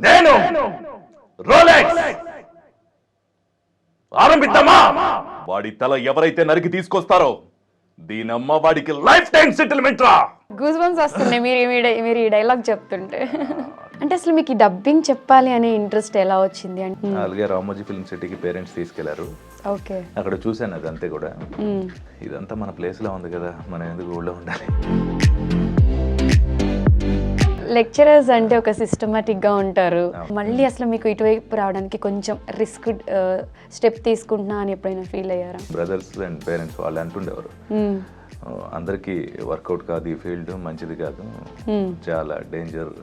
నేను రోలెక్స్ ఆరంభిద్దామా? వాడి తల ఎవరైతే నరికి తీసుకొస్తారో దీనమ్మ వాడికి లైఫ్ టైం సెటిల్మెంట్ రా. గూస్ బంప్స్ వస్తున్నాయి మీరు ఈ డైలాగ్ చెప్తుంటే. అంటే అసలు మీకు ఈ డబ్బింగ్ చెప్పాలి అనే ఇంట్రెస్ట్ ఎలా వచ్చింది అంటే? అలాగే రామోజీ ఫిల్మ్ సిటీకి పేరెంట్స్ తీసుకెళ్లారు. ఓకే, అక్కడ చూశాను అది అంతే కూడా. ఇదంతా మన ప్లేస్ లో ఉంది కదా, మనం ఎందుకు ఊళ్ళో ఉండాలి. లెక్చరర్స్ అంటే ఒక సిస్టమాటిక్ గా ఉంటారు. మళ్ళీ అసలు మీకు ఇటువైపు రావడానికి కొంచెం రిస్క్ స్టెప్ తీసుకుంటున్నా అని ఎప్పుడైనా ఫీల్ అయ్యారా? బ్రదర్స్ అండ్ పేరెంట్స్ వాళ్ళు అంటుండేవారు, అందరికీ వర్కౌట్ కాదు ఈ ఫీల్డ్, మంచిది కాదు, చాలా డేంజర్.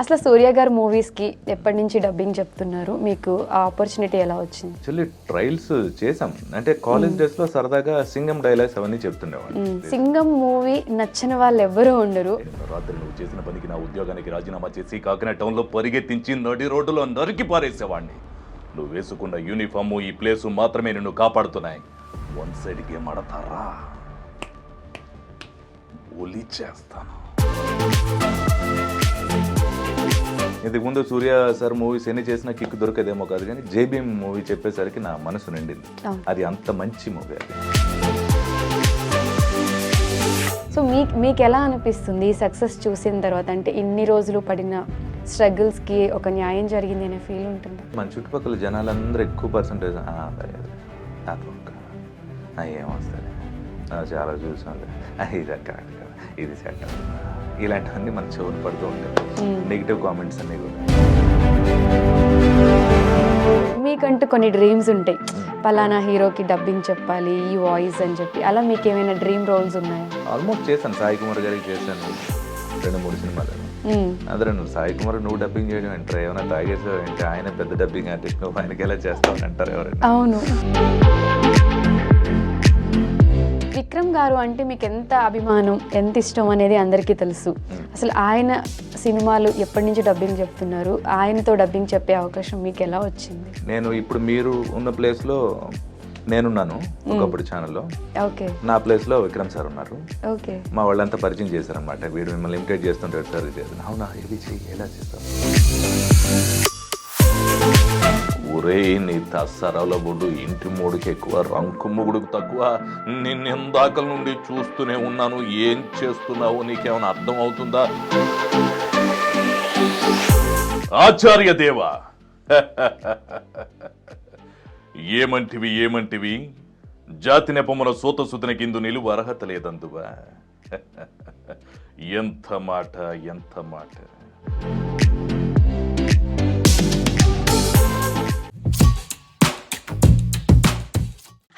అసలు సూర్య గారు మూవీస్ కి ఎప్పటి నుంచి డబ్బింగ్ చెప్తున్నారు? మీకు ఆ ఆపర్చునిటీ ఎలా వచ్చింది? యాక్చువల్లీ ట్రయల్స్ చేసాం, అంటే కాలేజ్ డేస్ లో సరదాగా సింగం డైలాగ్స్ అవన్నీ చెప్తుండేవాళ్ళు. సింగం మూవీ నచ్చని వాళ్ళు ఎవరు ఉండరు. రాత్రి నువ్వు చేసిన పనికి నా ఉద్యోగానికి రాజీనామా చేసి కాకినాడ టౌన్ లో పరిగెత్తించి నడి రోడ్డులో నరికి పారేసేవాడిని. నువ్వు వేసుకున్న యూనిఫామ్ ఈ ప్లేసు మాత్రమే నిన్ను కాపాడుతున్నాయి. వన్ సైడ్ గేమ్ ఆడతారా, ఒలి చేస్తాను. ఇంతకు ముందు సూర్య సార్ మూవీస్ ఎన్ని చేసినా కిక్ దొరకదేమో కాదు, కానీ జేబీఎం మూవీ చెప్పేసరికి నా మనసు నిండింది. అది అంత మంచి మూవీ అది. సో మీకు ఎలా అనిపిస్తుంది సక్సెస్ చూసిన తర్వాత? అంటే ఇన్ని రోజులు పడిన స్ట్రగుల్స్ కి ఒక న్యాయం జరిగింది అనే ఫీల్ ఉంటుంది? మన చుట్టుపక్కల జనాలందరూ ఎక్కువ పర్సంటేజ్ ఏమొస్తుంది, చాలా చూసాను, ఇది అక్కడ ఇది సెట్, ఇలాంటివన్నీ మన చెవులు పడుతూ ఉంటాయి, నెగిటివ్ కామెంట్స్ అన్నీ కూడా. మీకంటూ కొన్ని డ్రీమ్స్ ఉంటాయి, పలానా హీరోకి డబ్బింగ్ చెప్పాలి ఈ వాయిస్ అని చెప్పి, అలా మీకు ఏమైనా డ్రీమ్ రోల్స్ ఉన్నాయా? ఆల్మోస్ట్ చేశాను, సాయి కుమార్ గారికి చేశాను 2-3 సినిమాలు. అందరూ నువ్వు సాయి కుమార్ నువ్వు డబ్బింగ్ చేయడం అంటారు, ఏమైనా తాగేసావు ఏంటి, ఆయన పెద్ద డబ్బింగ్ ఆర్టిస్ట్, నువ్వు ఆయనకి ఎలా చేస్తావు అంటారు ఎవరైనా. అవును. విక్రమ్ గారు అంటే మీకు ఎంత అభిమానం, ఎంత ఇష్టం అనేది అందరికీ తెలుసు. అసలు ఆయన సినిమాలు ఎప్పటి నుంచి డబ్బింగ్ చెప్తున్నారు? ఆయనతో డబ్బింగ్ చెప్పే అవకాశం మీకు ఎలా వచ్చింది? నేను ఇప్పుడు మీరు ఉన్న ప్లేస్లో నేనున్నాను ఒకప్పుడు ఛానల్లో. ఓకే, నా ప్లేస్లో విక్రమ్ సార్ ఉన్నారు. ఓకే, మా వాళ్ళంతా పరిచయం చేశారనమాట. వీడు మిమ్మల్ని ఇమిటేట్ చేస్తుంటాడు సార్, ఇది అవునా ఇది చెయ్యి ఎలా చేస్తాను. ఒరే నీ తస్సరాల బొడ్డు, ఇంటి మూడుకి ఎక్కువ రంకు ముగుడుకు తక్కువ, నిన్నెందాకల నుండి చూస్తూనే ఉన్నాను, ఏం చేస్తున్నావు నీకేమైనా అర్థం అవుతుందా? ఆచార్య దేవా ఏమంటివి జాతి నెపమున సూత సుతన కిందు నిలువ అర్హత లేదందువా. ఎంత మాట.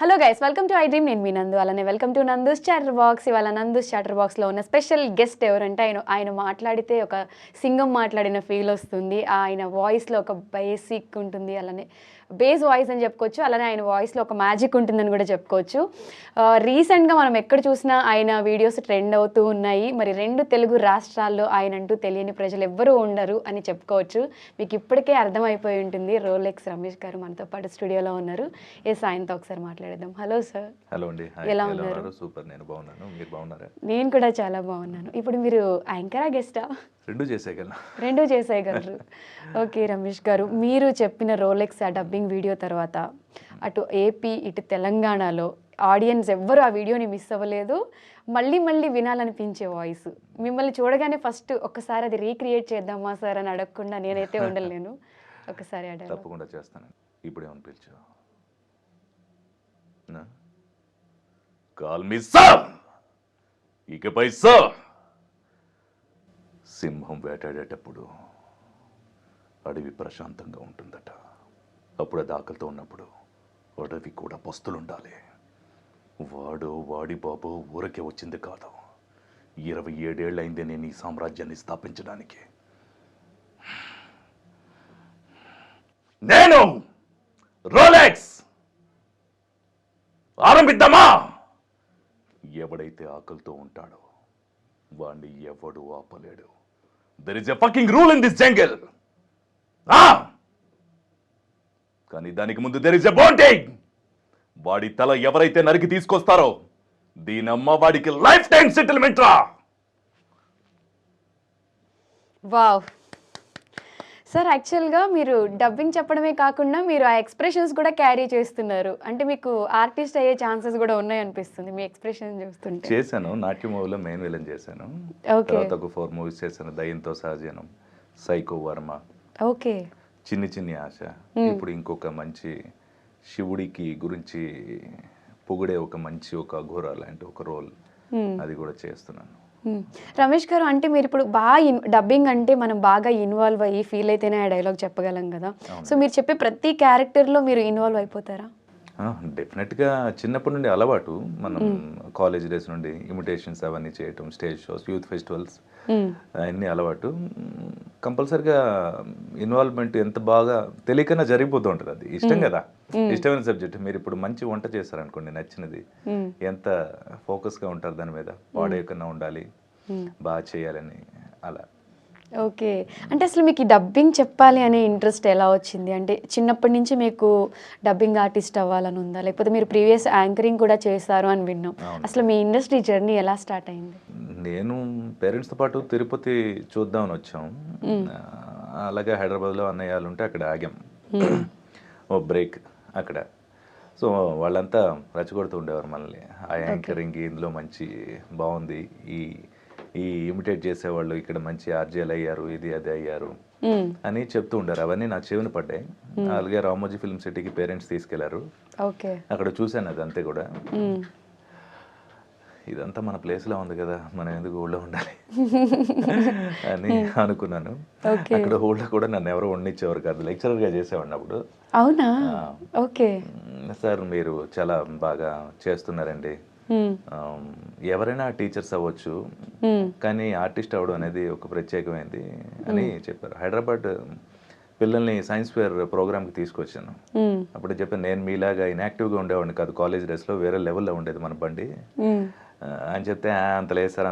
Hello guys, welcome to I dream. నేను మీ నందు, అలానే welcome to Nandu's chatter box. ఇవాళ నందూస్ చాటర్ బాక్స్లో ఉన్న స్పెషల్ గెస్ట్ ఎవరంటే ఆయన మాట్లాడితే ఒక సింగం మాట్లాడిన ఫీల్ వస్తుంది. ఆయన వాయిస్లో ఒక బేసిక్ ఉంటుంది, అలానే బేస్ వాయిస్ అని చెప్పుకోవచ్చు, అలానే ఆయన వాయిస్లో ఒక మ్యాజిక్ ఉంటుందని కూడా చెప్పుకోవచ్చు. రీసెంట్గా మనం ఎక్కడ చూసినా ఆయన వీడియోస్ ట్రెండ్ అవుతూ ఉన్నాయి. మరి 2 తెలుగు రాష్ట్రాల్లో ఆయన అంటూ తెలియని ప్రజలు ఎవ్వరూ ఉండరు అని చెప్పుకోవచ్చు. మీకు ఇప్పటికే అర్థమైపోయి ఉంటుంది. రోలెక్స్ రమేష్ గారు మనతో పాటు స్టూడియోలో ఉన్నారు. ఆయనతో ఒకసారి మాట్లాడేద్దాం. Hello sir. హలో అండి, ఎలా ఉన్నారు? సూపర్, నేను బాగున్నాను, మీరు బాగున్నారా? నేను కూడా చాలా బాగున్నాను. ఇప్పుడు మీరు యాంకరా గెస్టా? రెండు చేసేయగలరు. ఓకే రమేష్ గారు, మీరు చెప్పిన రోలెక్స్ ఆ డబ్బింగ్ వీడియో తర్వాత అటు ఏపీ ఇటు తెలంగాణలో ఆడియన్స్ ఎవ్వరు ఆ వీడియోని మిస్ అవ్వలేదు. మళ్ళీ వినాలనిపించే వాయిస్. మిమ్మల్ని చూడగానే ఫస్ట్ ఒక్కసారి అది రీక్రియేట్ చేద్దామా సార్ అని అడగకుండా నేనైతే ఉండలేను. ఒకసారి అడగ. తప్పకుండా చేస్తాను. ఇప్పుడేమని పిలిచా? Call me sir. ఇకపై సార్. సింహం వేటాడేటప్పుడు అడవి ప్రశాంతంగా ఉంటుందట. అప్పుడు అది ఆకలితో ఉన్నప్పుడు అడవి కూడా పస్తులుండాలి. వాడి బాబు ఊరకే వచ్చింది కాదు, 27 ఏళ్ళైంది నేను ఈ సామ్రాజ్యాన్ని స్థాపించడానికి. నేను రోలెక్స్ ఆరంభిద్దామా? ఎవడైతే ఆకలితో ఉంటాడో వాణ్ణి ఎవడు ఆపలేడు. There is a fucking rule in this jungle. కానీ దానికి ముందు there is a bounty. వాడి తల ఎవరైతే నరికి తీసుకొస్తారో దీనమ్మ వాడికి లైఫ్ టైం సెటిల్మెంట్ రా. వావ్! సార్ యాక్చువల్‌గా మీరు డబ్బింగ్ చెప్పడమే కాకుండా మీరు ఆ ఎక్స్‌ప్రెషన్స్ కూడా క్యారీ చేస్తున్నారు. అంటే మీకు ఆర్టిస్ట్ అయ్యే ఛాన్సెస్ కూడా ఉన్నాయనిపిస్తుంది మీ ఎక్స్‌ప్రెషన్ చూస్తుంటే. చేశాను. 'నాట్య' మూవీలో మెయిన్ విలన్ చేశాను. ఓకే. తర్వాత ఒక 4 మూవీస్ చేశాను. 'దయ్యంతో సహజీవనం', 'సైకో వర్మ', ఓకే. 'చిన్ని చిన్ని ఆశ'. ఇప్పుడు ఇంకొక మంచి శివుడికి గురించి పొగిడే ఒక మంచి ఒక ఘోర లాంటి ఒక రోల్ అది కూడా చేస్తున్నాను. రమేష్ గారు అంటే మీరిప్పుడు బాగా డబ్బింగ్ అంటే మనం బాగా ఇన్వాల్వ్ అయ్యి ఫీల్ అయితేనే ఆ డైలాగ్ చెప్పగలం కదా! సో మీరు చెప్పే ప్రతి క్యారెక్టర్‌లో మీరు ఇన్వాల్వ్ అయిపోతారా? డెఫినెట్‌గా చిన్నప్పటి నుండి అలవాటు. మనం కాలేజ్ డేస్ నుండి ఇమిటేషన్స్ అవన్నీ చేయటం, స్టేజ్ షోస్, యూత్ ఫెస్టివల్స్ అన్నీ అలవాటు. కంపల్సరిగా ఇన్వాల్వ్‌మెంట్ ఎంత బాగా తెలియకన్నా జరిగిపోతూ ఉంటది అది. ఇష్టం కదా! ఇష్టమైన సబ్జెక్ట్. మీరిప్పుడు మంచి వంట చేశారనుకోండి నచ్చినది. ఎంత ఫోకస్‌గా ఉంటారు దాని మీద. పాడేయకుండా ఉండాలి. బాగా చేయాలని అలా. ఓకే. అంటే అసలు మీకు ఈ డబ్బింగ్ చెప్పాలి అనే ఇంట్రెస్ట్ ఎలా వచ్చింది? అంటే చిన్నప్పటి నుంచి మీకు డబ్బింగ్ ఆర్టిస్ట్ అవ్వాలని ఉందా? లేకపోతే మీరు ప్రీవియస్ యాంకరింగ్ కూడా చేశారు అని విన్నాం. అసలు మీ ఇండస్ట్రీ జర్నీ ఎలా స్టార్ట్ అయింది? నేను పేరెంట్స్‌తో పాటు తిరుపతి చూద్దామని వచ్చాం. అలాగే హైదరాబాద్‌లో అన్నయ్య వాళ్ళు ఉంటే అక్కడ ఆగాం. ఓ బ్రేక్ అక్కడ. సో వాళ్ళంతా రెచ్చగొడుతూ ఉండేవారు మనల్ని. ఆ యాంకరింగ్ ఇందులో మంచి బాగుంది. ఈ ఇమిటేట్ చేసేవాళ్ళు ఇక్కడ మంచి ఆర్జేలు అయ్యారు, ఇది అది అయ్యారు అని చెప్తూ ఉండారు. అవన్నీ నా చెవిన పడ్డాయి. అలాగే రామోజీ ఫిల్మ్ సిటీకి పేరెంట్స్ తీసుకెళ్లారు. ఓకే. అక్కడ చూశాను అదంతే కూడా. ఇదంతా మన ప్లేస్లో ఉంది కదా, మనం ఎందుకు ఊళ్ళో ఉండాలి అని అనుకున్నాను. అక్కడ ఊళ్ళో కూడా నన్ను ఎవరు వండించేవారు కాదు. లెక్చరర్గా చేసేవాడిని అప్పుడు. అవునా? ఓకే. సార్ మీరు చాలా బాగా చేస్తున్నారండి. ఎవరైనా టీచర్స్ అవ్వచ్చు, కానీ ఆర్టిస్ట్ అవ్వడం అనేది ఒక ప్రత్యేకమైనది అని చెప్పారు. హైదరాబాద్ పిల్లల్ని సైన్స్ ఫేర్ ప్రోగ్రామ్కి తీసుకొచ్చాను. అప్పుడు చెప్పాను, నేను మీలాగా ఇన్యాక్టివ్గా ఉండేవాడిని కాదు, కాలేజ్ డేస్లో వేరే లెవెల్లో ఉండేది మన బండి అని చెప్తే అంత లేదు సార్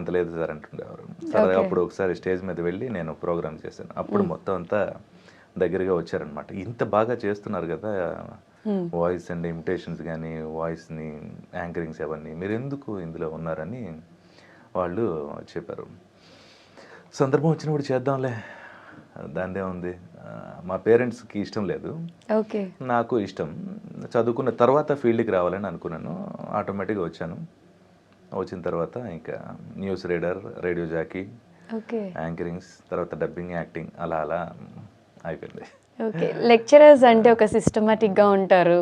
అంటుండేవారు. సరే అప్పుడు ఒకసారి స్టేజ్ మీద వెళ్ళి నేను ప్రోగ్రామ్ చేశాను. అప్పుడు మొత్తం అంతా దగ్గరగా వచ్చారనమాట. ఇంత బాగా చేస్తున్నారు కదా వాయిస్ అండ్ ఇమిటేషన్స్ కానీ, వాయిస్ని యాంకరింగ్స్ అవన్నీ, మీరు ఎందుకు ఇందులో ఉన్నారని వాళ్ళు చెప్పారు. సందర్భం వచ్చినప్పుడు చేద్దాంలే, దానిదే ఉంది. మా పేరెంట్స్కి ఇష్టం లేదు, ఓకే, నాకు ఇష్టం. చదువుకున్న తర్వాత ఫీల్డ్కి రావాలని అనుకున్నాను. ఆటోమేటిక్గా వచ్చాను. వచ్చిన తర్వాత ఇంకా news reader, radio jockey, anchorings, తర్వాత డబ్బింగ్, యాక్టింగ్ అలా అలా అయిపోయింది. ఓకే. లెక్చరర్స్ అంటే ఒక సిస్టమాటిక్గా ఉంటారు.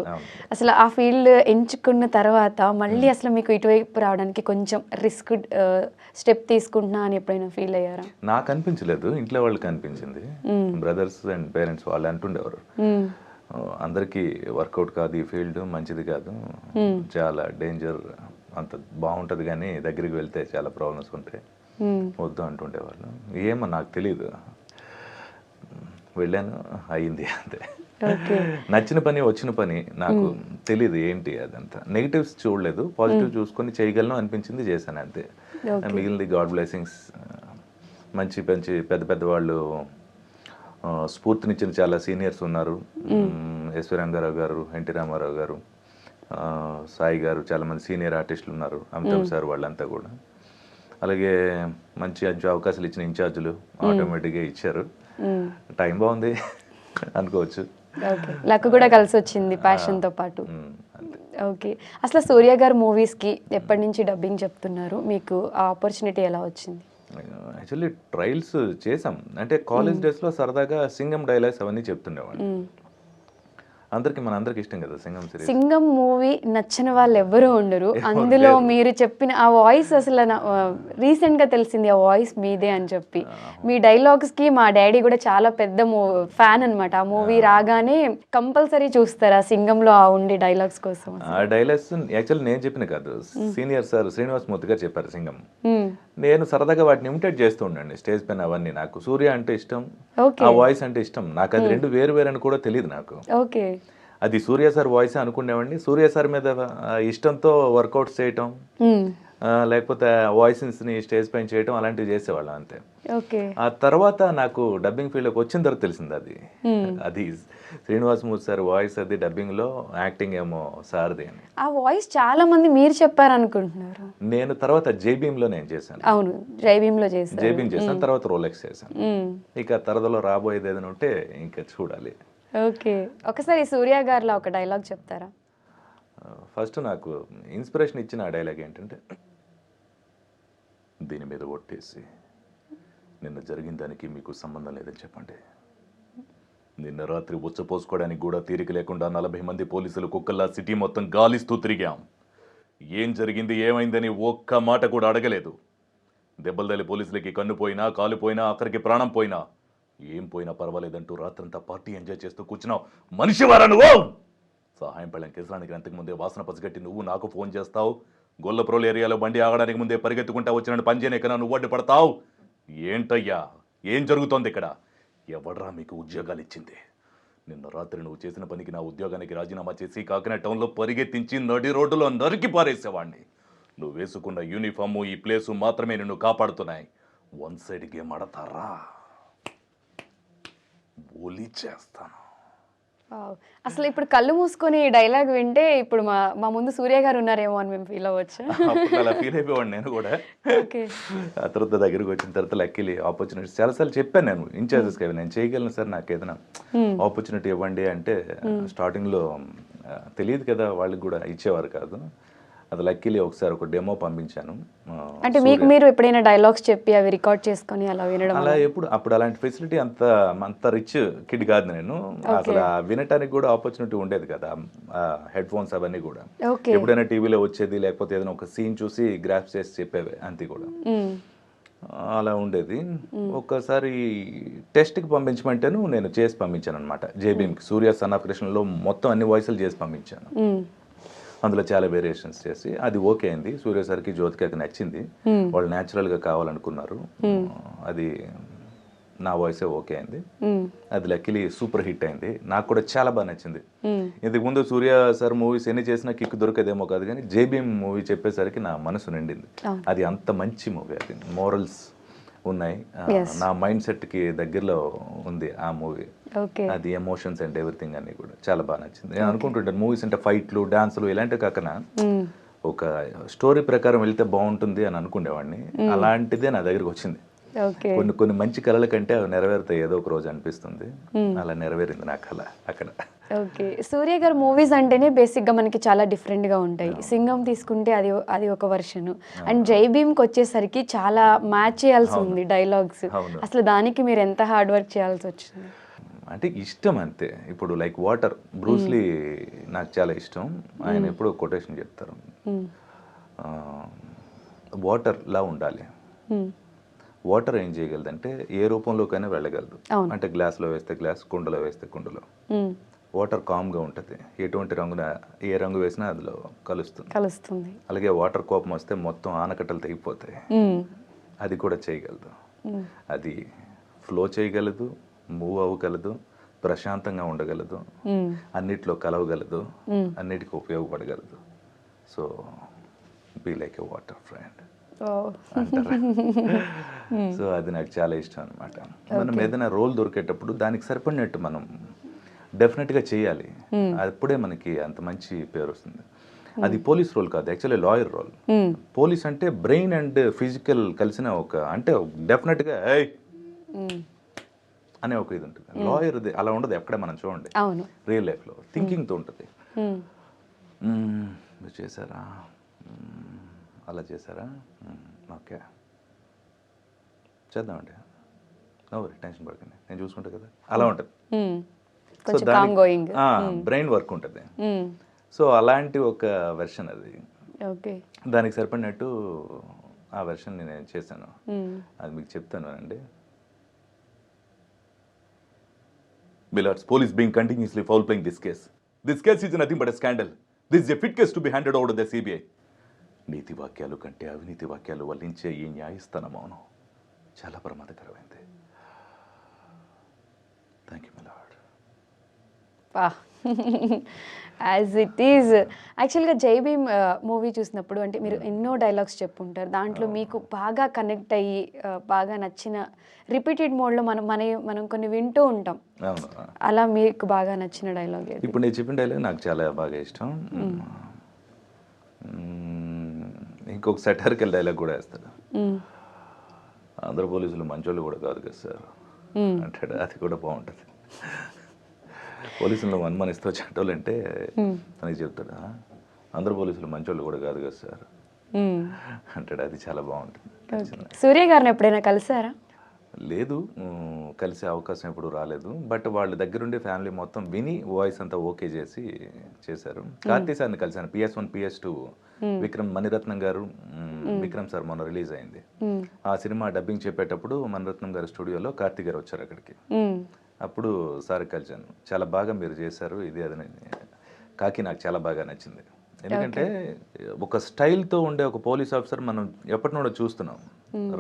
అసలు ఆ ఫీల్డ్ ఎంచుకున్న తర్వాత మళ్ళీ అసలు మీకు ఇటువైపు రావడానికి కొంచెం రిస్క్ స్టెప్ తీసుకుంటున్నా అని ఎప్పుడైనా ఫీల్ అయ్యారా? నాకు అనిపించలేదు, ఇంట్లో వాళ్ళకి అనిపించింది. బ్రదర్స్ అండ్ పేరెంట్స్ వాళ్ళు అంటుండేవారు, అందరికీ వర్కౌట్ కాదు ఈ ఫీల్డ్, మంచిది కాదు, చాలా డేంజర్, అంత బాగుంటుంది కానీ దగ్గరికి వెళ్తే చాలా ప్రాబ్లమ్స్ ఉంటాయి, వద్దు అంటుండేవాళ్ళు. ఏమో నాకు తెలీదు, వెళ్ళాను, అయ్యింది అంతే. నచ్చిన పని, వచ్చిన పని, నాకు తెలీదు ఏంటి అదంతా. నెగిటివ్స్ చూడలేదు, పాజిటివ్ చూసుకొని చేయగలను అనిపించింది, చేశాను అంతే. మిగిలింది గాడ్ బ్లెస్సింగ్స్. మంచి మంచి పెద్ద పెద్ద వాళ్ళు స్ఫూర్తినిచ్చిన చాలా సీనియర్స్ ఉన్నారు. ఎస్వి రంగారావు గారు, ఎన్టీ రామారావు గారు, సాయి గారు, చాలామంది సీనియర్ ఆర్టిస్టులు ఉన్నారు, అమితాబ్ సార్, వాళ్ళంతా కూడా. అలాగే మంచి అవకాశాలు ఇచ్చిన ఇన్ఛార్జులు ఆటోమేటిక్గా ఇచ్చారు. టైం బాగుంది అనుకోవచ్చు. లక్ కూడా కలిసి వచ్చింది ప్యాషన్తో పాటు. ఓకే. అసలు సూర్య గారు మూవీస్కి ఎప్పటి నుంచి డబ్బింగ్ చెప్తున్నారు, మీకు ఆ ఆపర్చునిటీ ఎలా వచ్చింది? యాక్చువల్లీ ట్రయల్స్ చేసాం. అంటే కాలేజ్ డేస్లో సరదాగా సింగం డైలాగ్స్ అవన్నీ చెప్తుండేవాడిని. మనందరికి ఇష్టం కదా సింగం సిరీస్. సింగం మూవీ నచ్చని వాళ్ళు ఎవ్వరూ ఉండరు. అందులో మీరు చెప్పిన ఆ వాయిస్ అసలు రీసెంట్గా తెలిసింది ఆ వాయిస్ మీదే అని చెప్పి. మీ డైలాగ్స్కి మా డాడీ కూడా చాలా పెద్ద ఫ్యాన్ అనమాట. ఆ మూవీ రాగానే కంపల్సరీ చూస్తారు ఆ సింగంలో ఆ ఉండే డైలాగ్స్ కోసం. ఆ డైలాగ్స్ యాక్చువల్లీ నేను చెప్పిన కాదు, సీనియర్ సార్ శ్రీనివాస్ మూర్తి గారు చెప్పారు సింగం. నేను సరదాగా వాటిని ఇమిటేట్ చేస్తూ ఉండండి స్టేజ్ పైన. అవన్నీ నాకు సూర్య అంటే ఇష్టం, ఆ వాయిస్ అంటే ఇష్టం. నాకు అది రెండు వేరు వేరు అని కూడా తెలియదు నాకు. ఓకే. అది సూర్య సార్ వాయిస్ అనుకునేవాడిని. సూర్య సార్ మీద ఇష్టంతో వర్కౌట్స్ చేయటం, లేకపోతే వాయిసెస్ని స్టేజ్ పైన చేయడం అలాంటివి చేసేవాళ్ళం అంతే. ఓకే. ఆ తర్వాత నాకు డబ్బింగ్ ఫీల్డ్లోకి వచ్చిన తర్వాత తెలిసింది అది శ్రీనివాసమూర్తి సార్ వాయిస్ అది డబ్బింగ్లో, యాక్టింగ్ ఏమో సార్ది అని. ఆ వాయిస్ చాలా మంది మీరు చెప్పారనుకుంటున్నారు. నేను తర్వాత జైబీమ్లో నేను చేశాను. అవును, జైభీంలో చేశారు. జైబీమ్ చేశాను, తర్వాత రోలెక్స్ చేశాను. ఇక తరదలో రాబోయేది ఏదైనా ఉంటే ఇంకా చూడాలి. ఓకే. ఒకసారి సూర్య గారిలో ఒక డైలాగ్ చెప్తారా? ఫస్ట్ నాకు ఇన్స్పిరేషన్ ఇచ్చిన ఆ డైలాగ్ ఏంటంటే, దీని మీద ఒట్టేసి నిన్న జరిగిన దానికి మీకు సంబంధం లేదని చెప్పండి. నిన్న రాత్రి ఉచ్చపోసుకోవడానికి కూడా తీరిక లేకుండా 40 మంది పోలీసులు కుక్కల్లా సిటీ మొత్తం గాలిస్తూ తిరిగాం. ఏం జరిగింది ఏమైందని ఒక్క మాట కూడా అడగలేదు. దెబ్బలు తల్లి పోలీసులకి కన్ను పోయినా, కాలు పోయినా, అక్కడికి ప్రాణం పోయినా, ఏం పోయినా పర్వాలేదంటూ రాత్రంతా పార్టీ ఎంజాయ్ చేస్తూ కూర్చున్నావు. మనిషివారా నువ్వు? సహాయం పళ్ళం కేసరానికి అంతకు ముందే వాసన పసిగట్టి నువ్వు నాకు ఫోన్ చేస్తావు. గొల్లప్రోల్ ఏరియాలో బండి ఆగడానికి ముందే పరిగెత్తుకుంటా వచ్చిన పనిచేయని కన్నా నువ్వు అడ్డు పడతావు. ఏంటయ్యా, ఏం జరుగుతోంది ఇక్కడ? ఎవడ్రా మీకు ఉద్యోగాలు ఇచ్చింది? నిన్న రాత్రి నువ్వు చేసిన పనికి నా ఉద్యోగానికి రాజీనామా చేసి కాకినాడ టౌన్లో పరిగెత్తించి నడి రోడ్డులో నరికి పారేసేవాడిని. నువ్వు వేసుకున్న యూనిఫాము, ఈ ప్లేసు మాత్రమే నిన్ను కాపాడుతున్నాయి. వన్ సైడ్ గేమ్ ఆడతారా? బోలీ చేస్తాను. అసలు ఇప్పుడు కళ్ళు మూసుకొని డైలాగ్ వింటే ఇప్పుడు మా ముందు సూర్య గారు ఉన్నారేమో అని మేము ఫీల్ అవ్వచ్చు. అలా ఫీల్ అయిపోయాడు నేను కూడా. ఆ తర్వాత దగ్గరికి వచ్చిన తర్వాత లక్కీలీ ఆపర్చునిటీస్ చాలాసార్లు చెప్పాను నేను ఇన్ఛార్జెస్కి, నేను చేయగలను సార్, నాకు ఏదైనా ఆపర్చునిటీ ఇవ్వండి అంటే స్టార్టింగ్లో తెలియదు కదా, వాళ్ళకి కూడా ఇచ్చేవారు కాదు. అది లక్కీలీ ఒకసారి ఒక డెమో పంపించాను. అంటే మీకు మీరు ఎప్పుడైనా డైలాగ్స్ చెప్పి అవి రికార్డ్ చేసుకొని అలా వినడం? అలా అప్పుడు అలాంటి ఫెసిలిటీ అంత రిచ్ కిడ్ కాదు నేను. అసలు వినటానికి కూడా ఆపర్చునిటీ ఉండేది కదా, హెడ్ ఫోన్స్ అవన్నీ కూడా. ఎప్పుడైనా టీవీలో వచ్చేది, లేకపోతే ఏదైనా ఒక సీన్ చూసి గ్రాఫ్ చేసి చెప్పేవి అంతే కూడా. అలా ఉండేది. ఒక్కసారి టెస్ట్కి పంపించమంటేను నేను చేసి పంపించాను అనమాట. జేబీఎంకి సూర్య సన్ ఆఫ్ కృష్ణలో మొత్తం అన్ని వాయిస్లు చేసి పంపించాను. అందులో చాలా వేరియేషన్స్ చేసి అది ఓకే అయింది. సూర్య సార్కి, జ్యోతికకి నచ్చింది. వాళ్ళు న్యాచురల్గా కావాలనుకున్నారు. అది నా వాయిసే ఓకే అయింది. అది లక్కీలీ సూపర్ హిట్ అయింది. నాకు కూడా చాలా బాగా నచ్చింది. ఇంతకుముందు సూర్య సార్ మూవీస్ ఎన్ని చేసినా కిక్ దొరికేదేమో కాదు, కానీ జేబీఎం మూవీ చెప్పేసరికి నా మనసు నిండింది. అది అంత మంచి మూవీ, అది మోరల్స్ ఉన్నాయి. నా మైండ్ సెట్కి దగ్గరలో ఉంది ఆ మూవీ. అది ఎమోషన్స్ అండ్ ఎవ్రీథింగ్ అన్ని కూడా చాలా బాగా నచ్చింది. నేను అనుకుంటుంటాను మూవీస్ అంటే ఫైట్లు, డాన్సులు ఇలాంటివి కాకనా ఒక స్టోరీ ప్రకారం వెళ్తే బాగుంటుంది అని అనుకునేవాడిని. అలాంటిదే నా దగ్గరికి వచ్చింది. కొన్ని మంచి కళల కంటే అవి నెరవేరుతాయి ఏదో ఒక రోజు అనిపిస్తుంది. అలా నెరవేరింది నా కళ అక్కడ. ఓకే. సూర్య గారు మూవీస్ అంటేనే బేసిక్గా మనకి చాలా డిఫరెంట్గా ఉంటాయి. సింగం తీసుకుంటే అది ఒక వర్షన్, అండ్ జై భీమ్కి వచ్చేసరికి చాలా మ్యాచ్ చేయాల్సి ఉంది డైలాగ్స్. అసలు దానికి మీరు ఎంత హార్డ్ వర్క్ చేయాల్సి వచ్చింది? అంటే ఇష్టం అంతే. ఇప్పుడు లైక్ వాటర్, బ్రూస్లీ నాకు చాలా ఇష్టం. ఆయన ఎప్పుడు కొటేషన్ చెప్తారు, వాటర్లా ఉండాలి. వాటర్ ఏం చేయగలదంటే ఏ రూపంలోకైనా వెళ్ళగలదు. అంటే గ్లాస్లో వేస్తే గ్లాస్, కుండలో వేస్తే కుండలో. వాటర్ కామ్గా ఉంటుంది, ఎటువంటి రంగున ఏ రంగు వేసినా అందులో కలుస్తుంది. అలాగే వాటర్ కోపం వస్తే మొత్తం ఆనకట్టలు తెగిపోతాయి. అది కూడా చేయగలదు. అది ఫ్లో చేయగలదు, మూవ్ అవ్వగలదు, ప్రశాంతంగా ఉండగలదు, అన్నిట్లో కలవగలదు, అన్నిటికీ ఉపయోగపడగలదు. So be like a water friend అంటారు. సో అది నాకు చాలా ఇష్టం అనమాట. మనం ఏదైనా రోల్ దొరికేటప్పుడు దానికి సరిపడినట్టు మనం డెఫినెట్గా చేయాలి. అప్పుడే మనకి అంత మంచి పేరు వస్తుంది. అది పోలీస్ రోల్ కాదు, యాక్చువల్లీ లాయర్ రోల్. పోలీస్ అంటే బ్రెయిన్ అండ్ ఫిజికల్ కలిసిన ఒక, అంటే డెఫినెట్గా అనే ఒక ఇది ఉంటుంది. లాయర్ అలా ఉండదు ఎక్కడ, మనం చూడండి రియల్ లైఫ్లో థింకింగ్తో ఉంటుంది. మీరు చేశారా, అలా చేశారా, ఓకే చేద్దామండి, టెన్షన్ పడకండి, నేను చూసుకుంటా కదా, అలా ఉంటుంది. సో దానికి బ్రెయిన్ వర్క్ ఉంటుంది. సో అలాంటి ఒక వెర్షన్ అది. దానికి సరిపడినట్టు ఆ వెర్షన్ నేను చేశాను. అది మీకు చెప్తాను అండి. Billards, police being continuously foul playing this case. This case is nothing but a scandal. This is a fit case to be handed over to the CBI. నీతి వాక్యాలు కంటే అవినీతి వాక్యాలు వల్లించే ఈ న్యాయస్థాన మౌనం చాలా ప్రమాదకరమైంది. Thank you my lord. As it is. యాక్చువల్గా జై భీమ్ మూవీ చూసినప్పుడు అంటే మీరు ఎన్నో డైలాగ్స్ చెప్పుంటారు, దాంట్లో మీకు బాగా కనెక్ట్ అయ్యి బాగా నచ్చిన రిపీటెడ్ మోడ్లో మనం కొన్ని వింటూ ఉంటాం, అవును. అలా మీకు బాగా నచ్చిన డైలాగ్ ఏది? ఇప్పుడు నేను చెప్పిన డైలాగ్ నాకు చాలా బాగా ఇష్టం. ఇంకొక సెటర్కల్ డైలాగ్ కూడా వేస్తాడు, అందరు పోలీసులు మంచోళ్ళు కూడా కాదు కదా సార్ అంటాడు. అది కూడా బాగుంటుంది. పోలీసులను అనుమానిస్తూ చట్టోళ్ళు అంటే తనకి చెప్తాడు, అందరు పోలీసులు మంచోళ్ళు కూడా కాదు కదా సార్ అంటాడు. అది చాలా బాగుంటుంది. సూర్య గారిని ఎప్పుడైనా కలిసారా? లేదు, కలిసే అవకాశం ఎప్పుడు రాలేదు. బట్ వాళ్ళ దగ్గరుండి ఫ్యామిలీ మొత్తం విని వాయిస్ అంతా ఓకే చేసి చేశారు. కార్తీ సార్ని కలిశాను, PS1 PS2 విక్రమ్ మణిరత్నం గారు, విక్రమ్ సార్ మొన్న రిలీజ్ అయింది. ఆ సినిమా డబ్బింగ్ చెప్పేటప్పుడు మణిరత్నం గారి స్టూడియోలో కార్తీ గారు వచ్చారు అక్కడికి. అప్పుడు సార్ కలిశాను, చాలా బాగా మీరు చేశారు ఇది అది. కాకి నాకు చాలా బాగా నచ్చింది, ఎందుకంటే ఒక స్టైల్తో ఉండే ఒక పోలీస్ ఆఫీసర్ మనం ఎప్పటి నుండో చూస్తున్నాం,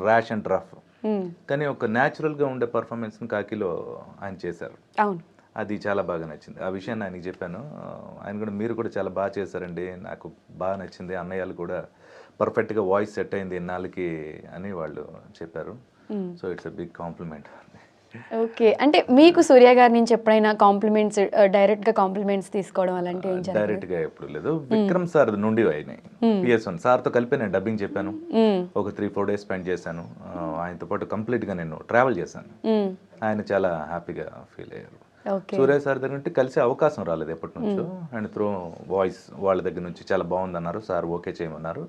ర్యాష్ అండ్ రఫ్, కానీ ఒక న్యాచురల్గా ఉండే పర్ఫార్మెన్స్ని కాకిలో ఆయన చేశారు. అవును, అది చాలా బాగా నచ్చింది. ఆ విషయాన్ని ఆయనకి చెప్పాను. ఆయన కూడా మీరు కూడా చాలా బాగా చేశారండి, నాకు బాగా నచ్చింది, అన్నయ్యలు కూడా పర్ఫెక్ట్గా వాయిస్ సెట్ అయింది ఇన్నాళ్ళకి అని వాళ్ళు చెప్పారు. So it's a big compliment. Okay. అంటే మీకు సూర్య గారి నుంచి ఎప్పుడైనా కాంప్లిమెంట్స్, డైరెక్ట్గా కాంప్లిమెంట్స్ తీసుకోవడం అలాంటివి ఏం జరగలేదు? డైరెక్ట్గా ఎప్పుడు లేదు. విక్రమ్ సార్ నుండి అయినాయి. PS1 సార్తో కలిపి నేను డబ్బింగ్ చెప్పాను, ఒక 3-4 days స్పెండ్ చేశాను ఆయనతో పాటు. కంప్లీట్గా నేను ట్రావెల్ చేశాను. ఆయన చాలా హ్యాపీగా ఫీల్ అయ్యారు. సూర్య సార్ దగ్గర నుండి కలిసే అవకాశం రాలేదు ఎప్పటి నుంచో. అండ్ త్రూ వాయిస్ వాళ్ళ దగ్గర నుంచి చాలా బాగుందన్నారు, సార్ ఓకే చేయమన్నారు,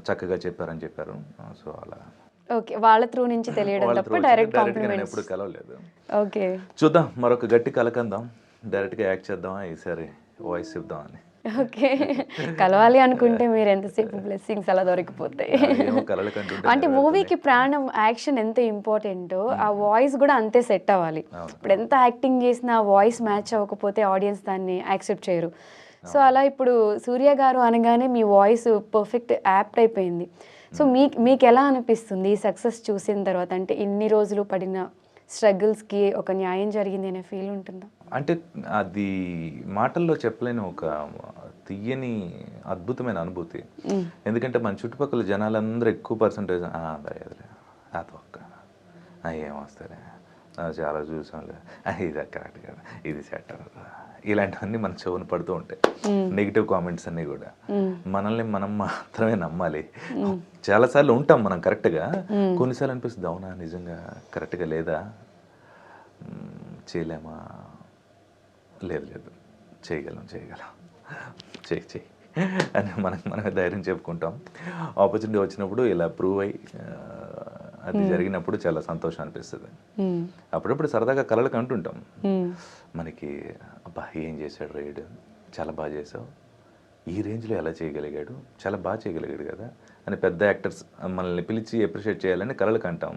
చక్కగా చెప్పారని చెప్పారు. సో అలా ఓకే, వాళ్ళ త్రూ నుంచి తెలియడం తప్ప డైరెక్ట్ నేను ఎప్పుడు కలవలేదు. ఓకే, చూద్దాం, మరొక గట్టి కలకందాం, డైరెక్ట్గా యాక్ట్ చేద్దామా ఈసారి, వాయిస్ చెప్దామని. ఓకే, కలవాలి అనుకుంటే మీరు ఎంతసేపు బ్లెస్సింగ్స్ అలా దొరికిపోతాయి. అంటే మూవీకి ప్రాణం యాక్షన్ ఎంత ఇంపార్టెంటో ఆ వాయిస్ కూడా అంతే సెట్ అవ్వాలి. ఇప్పుడు ఎంత యాక్టింగ్ చేసినా ఆ వాయిస్ మ్యాచ్ అవ్వకపోతే ఆడియన్స్ దాన్ని యాక్సెప్ట్ చేయరు. సో అలా ఇప్పుడు సూర్య గారు అనగానే మీ వాయిస్ పర్ఫెక్ట్ యాప్ట్ అయిపోయింది. సో మీకు ఎలా అనిపిస్తుంది ఈ సక్సెస్ చూసిన తర్వాత? అంటే ఇన్ని రోజులు పడిన స్ట్రగుల్స్కి ఒక న్యాయం జరిగింది అనే ఫీల్ ఉంటుందా? అంటే అది మాటల్లో చెప్పలేని ఒక తీయని అద్భుతమైన అనుభూతి. ఎందుకంటే మన చుట్టుపక్కల జనాలందరూ ఎక్కువ పర్సంటేజ్ అదొక్క ఏమొస్తారే, చాలా చూసాంలే, ఇది కరెక్ట్ కదా, ఇది సెట్ అవ్వదు, ఇలాంటివన్నీ మన చెవును పడుతూ ఉంటాయి. నెగిటివ్ కామెంట్స్ అన్నీ కూడా మనల్ని మనం మాత్రమే నమ్మాలి. చాలాసార్లు ఉంటాం మనం కరెక్ట్గా, కొన్నిసార్లు అనిపిస్తుంది అవునా నిజంగా కరెక్ట్గా లేదా, చేయలేమా, లేదు చేయగలం చేయి అని మనమే ధైర్యం చెప్పుకుంటాం. ఆపర్చునిటీ వచ్చినప్పుడు ఇలా ప్రూవ్ అయ్యి అది జరిగినప్పుడు చాలా సంతోషం అనిపిస్తుంది. అప్పుడప్పుడు సరదాగా కలలకు అంటుంటాం మనకి, అబ్బా ఏం చేశాడు రైడ్, చాలా బాగా చేసావు, ఈ రేంజ్లో ఎలా చేయగలిగాడు, చాలా బాగా చేయగలిగాడు కదా అని పెద్ద యాక్టర్స్ మనల్ని పిలిచి అప్రిషియేట్ చేయాలని కలలకు అంటాం.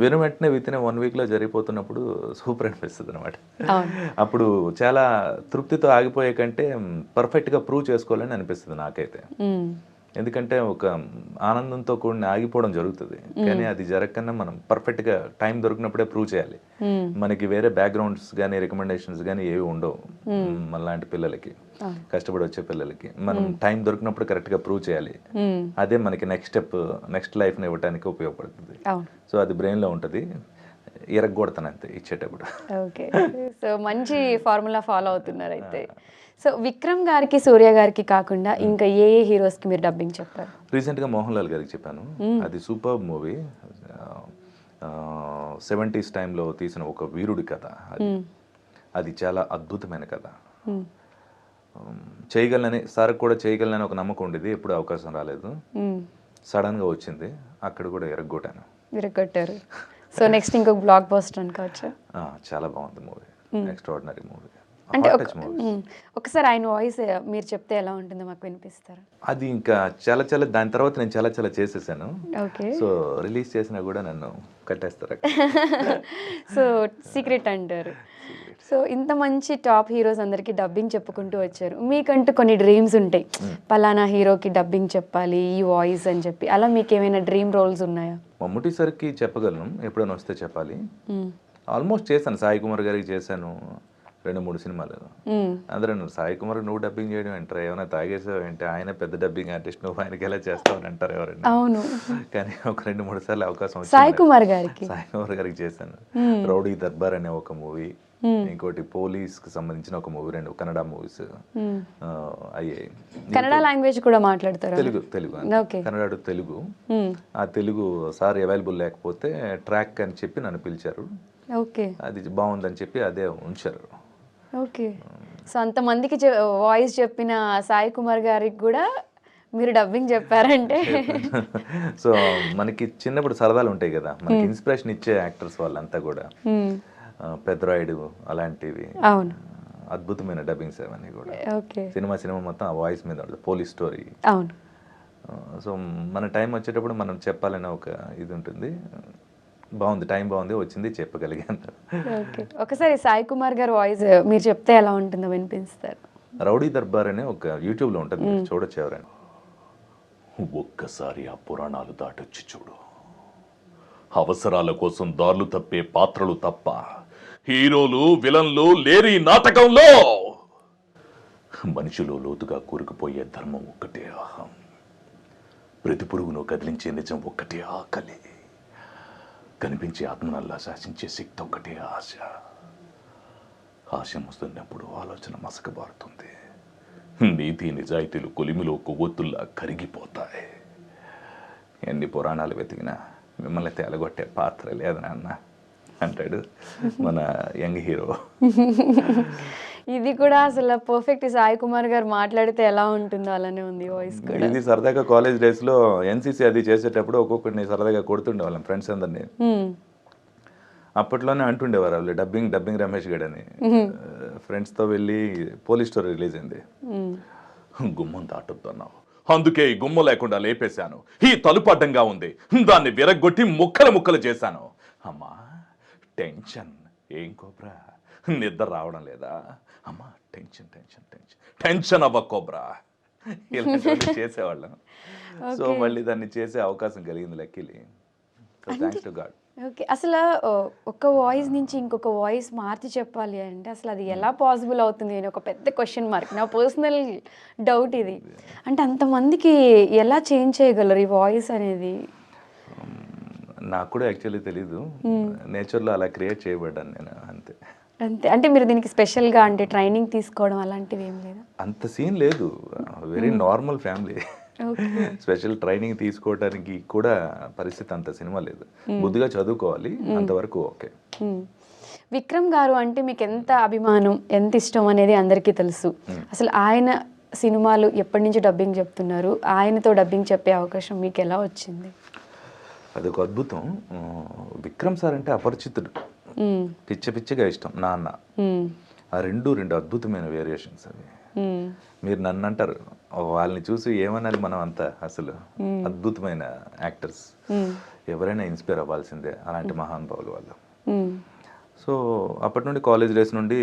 విన వెంటనే విత్ ఇన్ 1 weekలో జరిగిపోతున్నప్పుడు సూపర్ అనిపిస్తుంది అనమాట. అప్పుడు చాలా తృప్తితో ఆగిపోయే కంటే పర్ఫెక్ట్గా ప్రూవ్ చేసుకోవాలని అనిపిస్తుంది నాకైతే. ఎందుకంటే ఒక ఆనందంతో కూడిన ఆగిపోవడం జరుగుతుంది, కానీ అది జరగకన్నా మనం పర్ఫెక్ట్గా టైం దొరికినప్పుడే ప్రూవ్ చేయాలి. మనకి వేరే బ్యాక్గ్రౌండ్స్ కానీ రికమెండేషన్స్ కానీ ఏవి ఉండవు. మనలాంటి పిల్లలకి, కష్టపడి వచ్చే పిల్లలకి మనం టైం దొరికినప్పుడు కరెక్ట్గా ప్రూవ్ చేయాలి. అదే మనకి నెక్స్ట్ లైఫ్ని ఇవ్వడానికి ఉపయోగపడుతుంది. సో అది బ్రెయిన్లో ఉంటుంది, ఎరగొడతానంతే ఇచ్చేటప్పుడు. ఓకే, సో మంచి ఫార్ములా ఫాలో అవుతున్నారు అయితే. సో విక్రమ్ గారికి, సూర్య గారికి కాకుండా ఇంకా ఏ హీరోస్కి మీరు డబ్బింగ్ చెప్పారు? రీసెంట్గా మోహన్ లాల్ గారికి చెప్పాను. అది సూపర్ మూవీ, 70s టైంలో తీసిన ఒక వీరుడి కథ. అది చాలా అద్భుతమైన కథ. చేయగలనని, సార్ కూడా చేయగలనని ఒక నమ్మకం ఉండేది, ఎప్పుడు అవకాశం రాలేదు. సడన్గా వచ్చింది, అక్కడ కూడా విరగొట్టారు. సో నెక్స్ట్ ఇంకొక బ్లాక్ బస్టర్ అనుకోవచ్చు. చాలా బాగుంది మూవీ, ఎక్స్ట్రాడినరీ మూవీ. అంటే ఒకసారి ఆయన వాయిస్ మీరు చెప్తే ఎలా ఉంటుందో మాకు వినిపిస్తారా? అది ఇంకా చాలా దాని తర్వాత నేను చాలా చేసేసాను. సో రిలీజ్ చేసినా కూడా నన్ను కట్టేస్తారు. సో సీక్రెట్ అంటారు. సో ఇంత మంచి టాప్ హీరోస్ అందరికీ డబ్బింగ్ చెప్పుకుంటూ వచ్చారు, మీకంటూ కొన్ని డ్రీమ్స్ ఉంటాయి, పలానా హీరోకి డబ్బింగ్ చెప్పాలి ఈ వాయిస్ అని చెప్పి. అలా మీకు ఏమైనా డ్రీమ్ రోల్స్ ఉన్నాయా? మమ్ముటి సార్కి చెప్పగలను, ఎప్పుడైనా వస్తే చెప్పాలి. ఆల్మోస్ట్ చేశాను, సాయి కుమార్ గారికి చేశాను, 2-3 సినిమాలు. మ్మ్. అందరూ అన్నారు, సాయి కుమార్ నువ్వు డబ్బింగ్ చేయడం అంటారు, ఏమైనా తాగేసావు అంటే, ఆయన పెద్ద డబ్బింగ్ ఆర్టిస్ట్, నువ్వు ఆయనకి ఎలా చేస్తావు అని అంటారు ఎవరైనా. అవును. కానీ ఒక 2-3 సార్లు అవకాశం సాయి వచ్చింది. కుమార్ గారికి. సాయి కుమార్ గారికి చేశాను. రౌడీ దర్బార్ అనే ఒక మూవీ, ఇంకోటి పోలీస్కి సంబంధించిన ఒక మూవీ, 2 కన్నడ మూవీస్ అయ్యాయి. కన్నడ లాంగ్వేజ్ కూడా మాట్లాడతారు. తెలుగు ఓకే. కన్నడ తెలుగు. ఆ తెలుగు సార్ అవైలబుల్ లేకపోతే ట్రాక్ అని చెప్పి నన్ను పిలిచారు. ఓకే. అది బాగుందని చెప్పి అదే ఉంచారు. ఓకే. సో అంతమందికి వాయిస్ చెప్పిన సాయి కుమార్ గారికి కూడా మీరు డబ్బింగ్ చెప్పారంటే సో మనకి చిన్నప్పుడు సరదాలు ఉంటాయి కదా, మనకి ఇన్స్పిరేషన్ ఇచ్చే యాక్టర్స్ వాళ్ళంతా కూడా. పెద్దరాయుడు అలాంటివి. అవును. అద్భుతమైన డబ్బింగ్స్ అవన్నీ కూడా. ఓకే. సినిమా మొత్తం ఆ వాయిస్ మీద ఉంటుంది. Police story. అవును. సో మన టైం వచ్చేటప్పుడు మనం చెప్పాలనే ఒక ఇది ఉంటుంది. బాగుంది, టైం బాగుంది, వచ్చింది, చెప్పగలిగాను. ఓకే. ఒకసారి సాయి కుమార్ గారు వాయిస్ మీరు చెప్తే ఎలా ఉంటుందో వినిపిస్తారు. రౌడీ దర్బార్ అనే ఒక యూట్యూబ్లో ఉంటుంది, మీరు చూడొచ్చు ఎవరైనా. ఒక్కసారి ఆ పురాణాలు దాటొచ్చి చూడు. అవసరాల కోసం దారులు తప్పే పాత్రలు తప్ప హీరోలు విలన్లు లేని నాటకంలో మనిషిలో లోతుగా కూరుకుపోయే ధర్మం ఒక్కటే అహం. ప్రతి పురుగును కదిలించే నిజం ఒక్కటే ఆకలి. కనిపించే ఆత్మనల్లా శాసించే శక్తి ఒక్కటే ఆశ. ఆశ వస్తున్నప్పుడు ఆలోచన మసకబారుతుంది. నీతి నిజాయితీలు కొలిమిలో కొవ్వొత్తుల్లా కరిగిపోతాయి. ఎన్ని పురాణాలు వెతికినా మిమ్మల్ని తేలగొట్టే పాత్ర లేదు నాన్న అంటాడు మన యంగ్ హీరో. ఇది కూడా అసలు పర్ఫెక్ట్. సాయి కుమార్ గారు మాట్లాడితే ఎలా ఉంటుందో అలానే ఉంది వాయిస్ కూడా. ఇది సరదాగా కాలేజ్ డేస్లో ఎన్సీసీ అది చేసేటప్పుడు ఒక్కొక్కరిని సరదాగా కొడుతుండే వాళ్ళం ఫ్రెండ్స్ అందరినీ. అప్పట్లోనే అంటుండేవారు వాళ్ళు, డబ్బింగ్ రమేష్ గడ్ అని. ఫ్రెండ్స్తో వెళ్ళి పోలీస్ స్టోరీ రిలీజ్ అయింది. గుమ్మం దాటొద్దన్నావు, అందుకే ఈ గుమ్మం లేకుండా లేపేశాను. ఈ తలుపు అడ్డంగా ఉంది, దాన్ని విరగ్గొట్టి ముక్కలు చేశాను. అమ్మా టెన్షన్, ఏం కోబ్రా నిద్ర రావడం లేదా? అమ్మా టెన్షన్ అవ్వ కోబ్రా. ఇలాంటివన్నీ చేసేవాళ్ళం. సో మళ్ళీ దాన్ని చేసే అవకాశం కలిగింది luckily. Thanks to God. Okay. అసలు ఒక వాయిస్ నుంచి ఇంకొక వాయిస్ మార్చి చెప్పాలి అంటే అసలు అది ఎలా పాసిబుల్ అవుతుంది అని ఒక పెద్ద క్వశ్చన్ మార్క్. నా పర్సనల్ డౌట్ ఇది. అంటే అంతమందికి ఎలా చేంజ్ చేయగలరు ఈ వాయిస్ అనేది? నాకు కూడా యాక్చువల్లీ తెలీదు. నేచర్లో అలా క్రియేట్ చేయబడ్డాను నేను, అంతే. అంటే మీరు దీనికి స్పెషల్గా అంటే ట్రైనింగ్ తీసుకోవడం అలాంటివి ఏం లేదా? అంత సీన్ లేదు, very normal family. Special training తీసుకోవడానికి కూడా పరిస్థితి అంత సినిమా లేదు. బుద్ధిగా చదువుకోవాలి, అంతవరకు ఓకే. విక్రమ్ గారు అంటే మీకు ఎంత అభిమానం, ఎంత ఇష్టం అనేది అందరికీ తెలుసు. అసలు ఆయన సినిమాలు ఎప్పటి నుంచి డబ్బింగ్ చెప్తున్నారు? ఆయనతో డబ్బింగ్ చెప్పే అవకాశం మీకు ఎలా వచ్చింది? అదొక అద్భుతం. విక్రమ్ సార్ అంటే అపరిచితుడు, పిచ్చిగా ఇష్టం, నాన్న. ఆ రెండు అద్భుతమైన వేరియేషన్స్ అవి. మీరు నన్ను అంటారు, వాళ్ళని చూసి ఏమనాలి మనం, అంతా అసలు అద్భుతమైన యాక్టర్స్. ఎవరైనా ఇన్స్పైర్ అవ్వాల్సిందే అలాంటి మహానుభావులు వాళ్ళు. సో అప్పటి నుండి కాలేజ్ డేస్ నుండి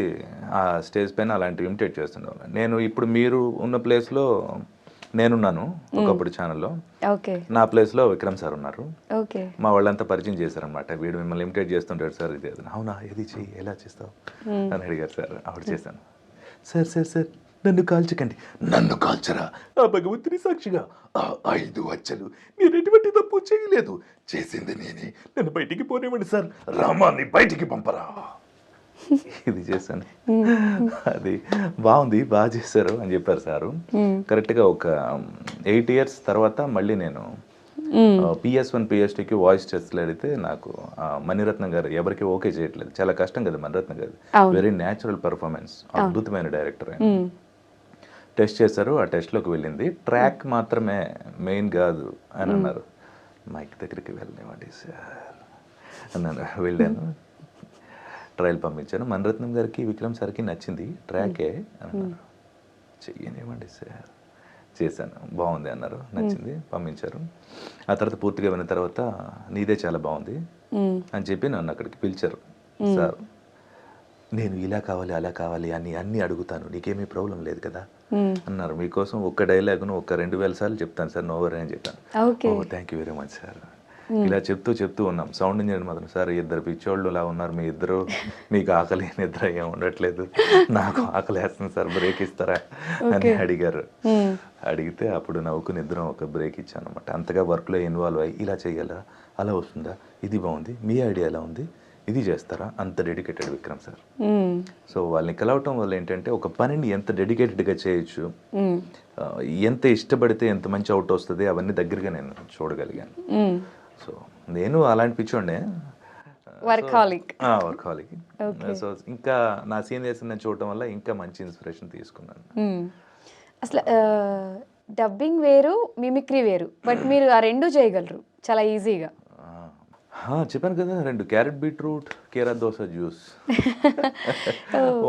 ఆ స్టేజ్ పైన అలాంటివి ఇమిటేట్ చేస్తుండేవాళ్ళు. నేను ఇప్పుడు మీరు ఉన్న ప్లేస్లో నేనున్నాను ఒకప్పుడు ఛానల్లో. నా ప్లేస్లో విక్రమ్ సార్ ఉన్నారు. మా వాళ్ళంతా పరిచయం చేశారనమాట. వీడు మిమ్మల్ని ఇమిటేట్ చేస్తుంటాడు సార్, ఇది అవునా, ఏది చెయ్యి, ఎలా చేస్తావు అని అడిగారు సార్. అప్పుడు చేశాను. సార్ నన్ను కాల్చకండి. నన్ను కాల్చరా? ఆ భగవంతుని సాక్షిగా 5 వచ్చలు నేను ఎటువంటి తప్పు చేయలేదు, చేసింది నేనే, నన్ను బయటికి పోనివ్వండి సార్, రామాన్ని బయటికి పంపరా. ఇది చేశాను. అది బాగుంది, బాగా చేశారు అని చెప్పారు సారు. కరెక్ట్గా ఒక 8 years తర్వాత మళ్ళీ నేను PS1 PS2కి వాయిస్ టెస్ట్లు అడిగితే నాకు మణిరత్నం గారు ఎవరికి ఓకే చేయట్లేదు. చాలా కష్టం కదా మణిరత్నం గారు, వెరీ న్యాచురల్ పర్ఫార్మెన్స్, అద్భుతమైన డైరెక్టర్ ఆయన. టెస్ట్ చేశారు, ఆ టెస్ట్లోకి వెళ్ళింది. ట్రాక్ మాత్రమే మెయిన్ కాదు అని అన్నారు. మైక్ దగ్గరికి వెళ్ళనివ్వండి సార్ అన్నాను. వెళ్ళాను, ట్రయల్ పంపించాను. మణిరత్నం గారికి విక్రమ్ సార్కి నచ్చింది ట్రాకే అన్నారు. చెయ్యనివ్వండి సార్, చేశాను, బాగుంది అన్నారు, నచ్చింది, పంపించారు. ఆ తర్వాత పూర్తిగా విన్న తర్వాత నీదే చాలా బాగుంది అని చెప్పి నన్ను అక్కడికి పిలిచారు. సార్ నేను ఇలా కావాలి అలా కావాలి అని అన్నీ అడుగుతాను, నీకేమీ ప్రాబ్లం లేదు కదా అన్నారు. మీకోసం ఒక్క డైలాగ్ను 1-2 వేల సార్లు చెప్తాను సార్, నో వరీ అని చెప్పాను. Oh thank you very much sir. ఇలా చెప్తూ ఉన్నాం. సౌండ్ ఇంజనీర్ మాత్రం, సార్ ఇద్దరు పిచ్చోళ్ళు ఇలా ఉన్నారు, మీ ఇద్దరు, మీకు ఆకలి నిద్ర ఏం ఉండట్లేదు, నాకు ఆకలి వేస్తుంది సార్, బ్రేక్ ఇస్తారా అని అడిగారు. అడిగితే అప్పుడు నవ్వుకుని ఇద్దరం ఒక బ్రేక్ ఇచ్చాను అనమాట. అంతగా వర్క్లో ఇన్వాల్వ్ అయ్యి ఇలా చేయాలా, అలా వస్తుందా, ఇది బాగుంది, మీ ఐడియా ఎలా ఉంది, ఇది చేస్తారా, అంత డెడికేటెడ్ విక్రమ్ సార్. సో వాళ్ళని కలవటం వల్ల ఏంటంటే ఒక పనిని ఎంత డెడికేటెడ్గా చేయొచ్చు, ఎంత ఇష్టపడితే ఎంత మంచి అవుట్ వస్తుంది, అవన్నీ దగ్గరగా నేను చూడగలిగాను. సో నేను అలాంటి పిచ్చోండే, వర్కాలిక్. సో ఇంకా నా సీనియర్స్ నేను చూడటం వల్ల ఇంకా మంచి ఇన్స్పిరేషన్ తీసుకున్నాను. అసలు డబ్బింగ్ వేరు, మిమిక్రీ వేరు, బట్ మీరు ఆ రెండు చేయగలరు చాలా ఈజీగా. చెప్పాను కదా, 2 క్యారెట్ బీట్రూట్ కీరా dosa juice,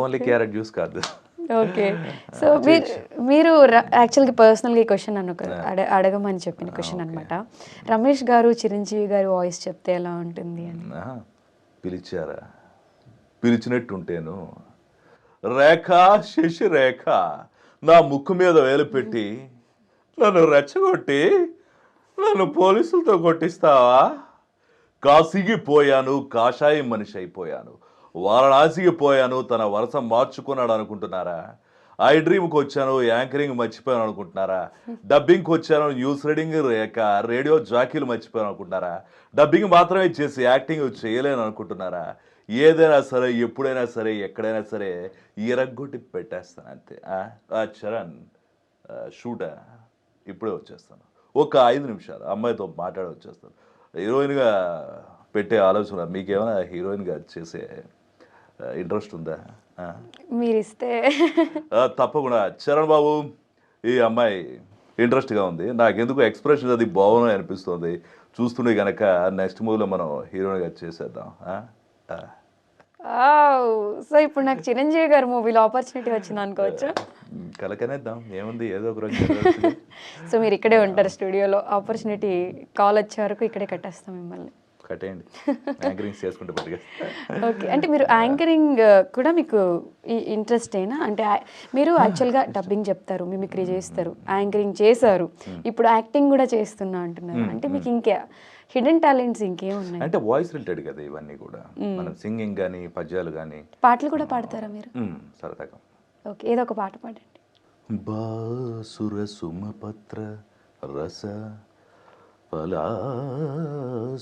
only carrot juice కాదు. ఓకే. సో మీరు యాక్చువల్గా పర్సనల్గా ఈ క్వశ్చన్ నన్ను అడగమని చెప్పిన క్వశ్చన్ అనమాట. రమేష్ గారు చిరంజీవి గారు వాయిస్ చెప్తే ఎలా ఉంటుంది అని. పిలిచారా, పిలిచినట్టుంటేను, రేఖ శశిరేఖ నా ముక్కు మీద వేలు పెట్టి నన్ను రెచ్చగొట్టి నన్ను పోలీసులతో కొట్టిస్తావా? కాశీకి పోయాను, కాషాయం మనిషి అయిపోయాను, వారణాసికి పోయాను, తన వరుస మార్చుకున్నాడు అనుకుంటున్నారా? ఐ డ్రీమ్కి వచ్చాను, యాంకరింగ్ మర్చిపోయాను అనుకుంటున్నారా? డబ్బింగ్కి వచ్చాను, న్యూస్ రీడింగ్ రేడియో జాకీలు మర్చిపోయాను అనుకుంటున్నారా? డబ్బింగ్ మాత్రమే చేసి యాక్టింగ్ చేయలేను అనుకుంటున్నారా? ఏదైనా సరే, ఎప్పుడైనా సరే, ఎక్కడైనా సరే ఇరగ్గొట్టి పెట్టేస్తాను అంతే. చరణ్ షూటా, ఇప్పుడే వచ్చేస్తాను, ఒక 5 నిమిషాలు అమ్మాయితో మాట్లాడి వచ్చేస్తాను. హీరోయిన్గా పెట్టే ఆలోచన మీకేమైనా హీరోయిన్గా చేసే ఇంట్రెస్ట్ ఉందా? మీరు ఇస్తే తప్పకుండా. చరణ్ బాబు, ఈ అమ్మాయి ఇంట్రెస్ట్గా ఉంది, నాకెందుకు ఎక్స్ప్రెషన్ అది బాగున్నాయి అనిపిస్తుంది, చూస్తుండే కనుక నెక్స్ట్ మూవీలో మనం హీరోయిన్గా చేసేద్దాం. సో ఇప్పుడు నాకు చిరంజీవి గారి మూవీలో ఆపర్చునిటీ వచ్చింది అనుకోవచ్చు. కలకనేద్దాం, ఏముంది, ఏదో ఒక రోజు. సో మీరు ఇక్కడే ఉంటారు స్టూడియోలో, ఆపర్చునిటీ కాల్ వచ్చే వరకు ఇక్కడే కట్టేస్తాం మిమ్మల్ని. కట్టేయండి, యాంకరింగ్ చేసుకుంటే పట్టుగా. ఓకే. అంటే మీరు యాంకరింగ్ కూడా మీకు ఇంట్రెస్ట్ అయినా, అంటే మీరు యాక్చువల్గా డబ్బింగ్ చెప్తారు, మిమిక్రీ చేస్తారు, యాంకరింగ్ చేశారు, ఇప్పుడు యాక్టింగ్ కూడా చేస్తున్నా అంటున్నారు. అంటే మీకు ఇంకా హిడెన్ టాలెంట్స్ ఇంకేం ఉన్నాయి? అంటే వాయిస్ రిలేటెడ్ కదా ఇవన్నీ కూడా. మనం సింగింగ్ కానీ, పద్యాలు కానీ, పాటలు కూడా పాడతారా మీరు? సరదాగా. ఓకే, ఏదో ఒక పాట పాడండి. బాసుర సుమపత్ర రస ఫలా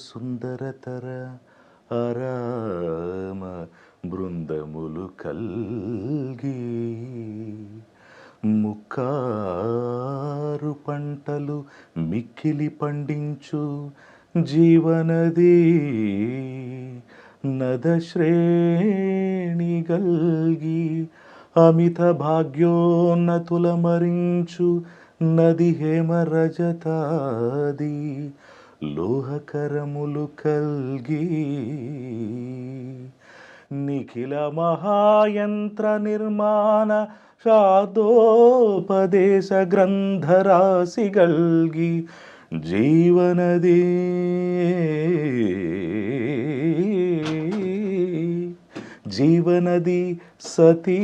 సుందరతర అరామ బృందములు కల్గి ముక్కారు పంటలు మిక్కిలి పండించు జీవనది నదశ్రేణి గల్గి అమిత భాగ్యోన్నతుల మరించు నది హేమ రజతాది లోహకరములు కల్గి నిఖిల మహాయంత్ర నిర్మాణ శాదోపదేశ గ్రంథరాశి గల్గి జీవనది జీవనది సతీ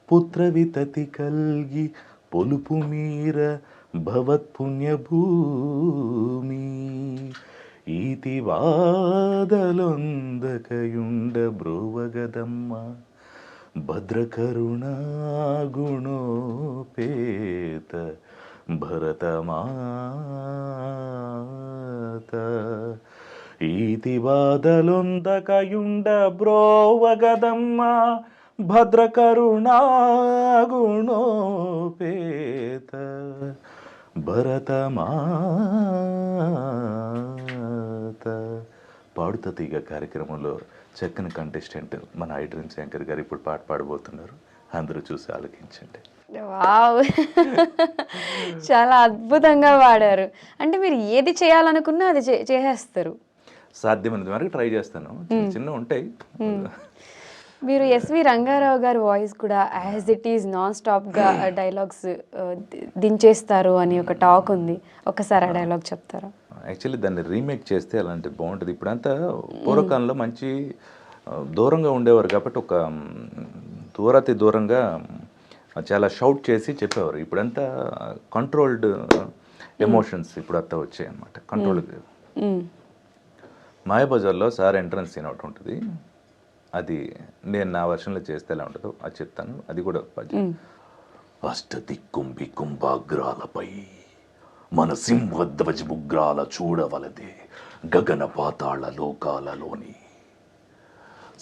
పుత్ర వితతి కల్గి పొలుపు మీర భవత్పుణ్యభూమి ఈతి వాదలొందకయుండ బ్రోవగదమ్మ భద్రకరుణా గుణోపేత భరతమాత ఈతి వాదలొందకయుండ బ్రోవగదమ్మ భద్రకరుణా గుణోపేత భరతమాత. పాడుతా తీగ కార్యక్రమంలో చక్కని కంటెస్టెంట్ మన ఐ డ్రీమ్స్ యాంకర్ గారు ఇప్పుడు పాట పాడబోతున్నారు. అందరూ చూసి ఆలోచించండి. వావ్, చాలా అద్భుతంగా పాడారు. అంటే మీరు ఏది చేయాలనుకున్నా అది చేసేస్తారు. సాధ్యమైనంత వరకు ట్రై చేస్తాను, చిన్న ఉంటాయి. మీరు ఎస్వి రంగారావు గారి వాయిస్ కూడా యాజ్ ఇట్ ఈజ్ నాన్ స్టాప్గా డైలాగ్స్ దించేస్తారు అని ఒక టాక్ ఉంది. ఒకసారి ఆ డైలాగ్ చెప్తారా? యాక్చువల్లీ దాన్ని రీమేక్ చేస్తే అలాంటిది బాగుంటుంది. ఇప్పుడంతా పూర్వకాలంలో మంచి దూరంగా ఉండేవారు కాబట్టి ఒక దూరాతి దూరంగా చాలా షౌట్ చేసి చెప్పేవారు. ఇప్పుడంతా కంట్రోల్డ్ ఎమోషన్స్ ఇప్పుడు అంతా వచ్చాయి అన్నమాట. కంట్రోల్ మాయాబజార్లో సార్ ఎంట్రన్స్ సీన్ ఒకటి ఉంటుంది, అది నేను నా వర్షన్లో చేస్తే ఎలా ఉంటుందో అది చెప్తాను, అది కూడా పద్యం. అష్టదిక్కుంబి కుంభాగ్రాలపై మన సింహధ్వజముగ్రాల చూడవలదే గగన పాతాళ లోకాలలోని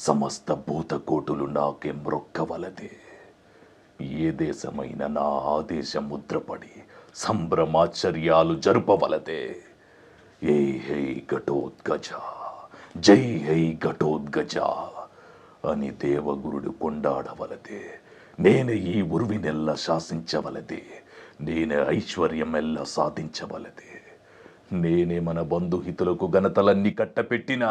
సమస్త భూతకోటులు నాకే మ్రొక్కవలదే. ఏ దేశమైన నా ఆదేశం ముద్రపడి సంభ్రమాచర్యాలు జరుపవలదే. ఏ హై ఘటోద్గజ, జై హై ఘటోద్గజ అని దేవగురుడు కొండాడవలదే. నేను ఈ ఉర్వినెల్ల శాసించవలదే, నేనే ఐశ్వర్యమెల్ల సాధించవలదే. నేనే మన బంధుహితులకు ఘనతలన్నీ కట్టపెట్టిన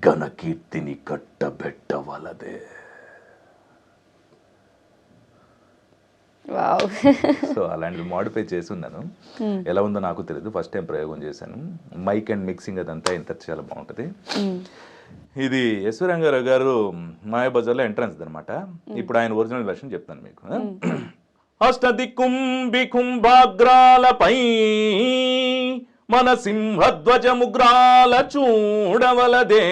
ఘనకీర్తిని కట్టబెట్టవలదే. సో అలాంటిది మాడిఫై చేసి ఉన్నాను. ఎలా ఉందో నాకు తెలియదు, ఫస్ట్ టైం ప్రయోగం చేశాను. మైక్ అండ్ మిక్సింగ్ అదంతా ఇంత చాలా బాగుంటుంది. ఇది ఎస్వి రంగారావు గారు మాయాబజార్లో ఎంట్రన్స్ అనమాట. ఇప్పుడు ఆయన ఒరిజినల్ వెర్షన్ చెప్తాను మీకు. అష్టదిక్కుంబి కుంభాగ్రాలపై మన సింహధ్వజముగ్రాల చూడవలదే.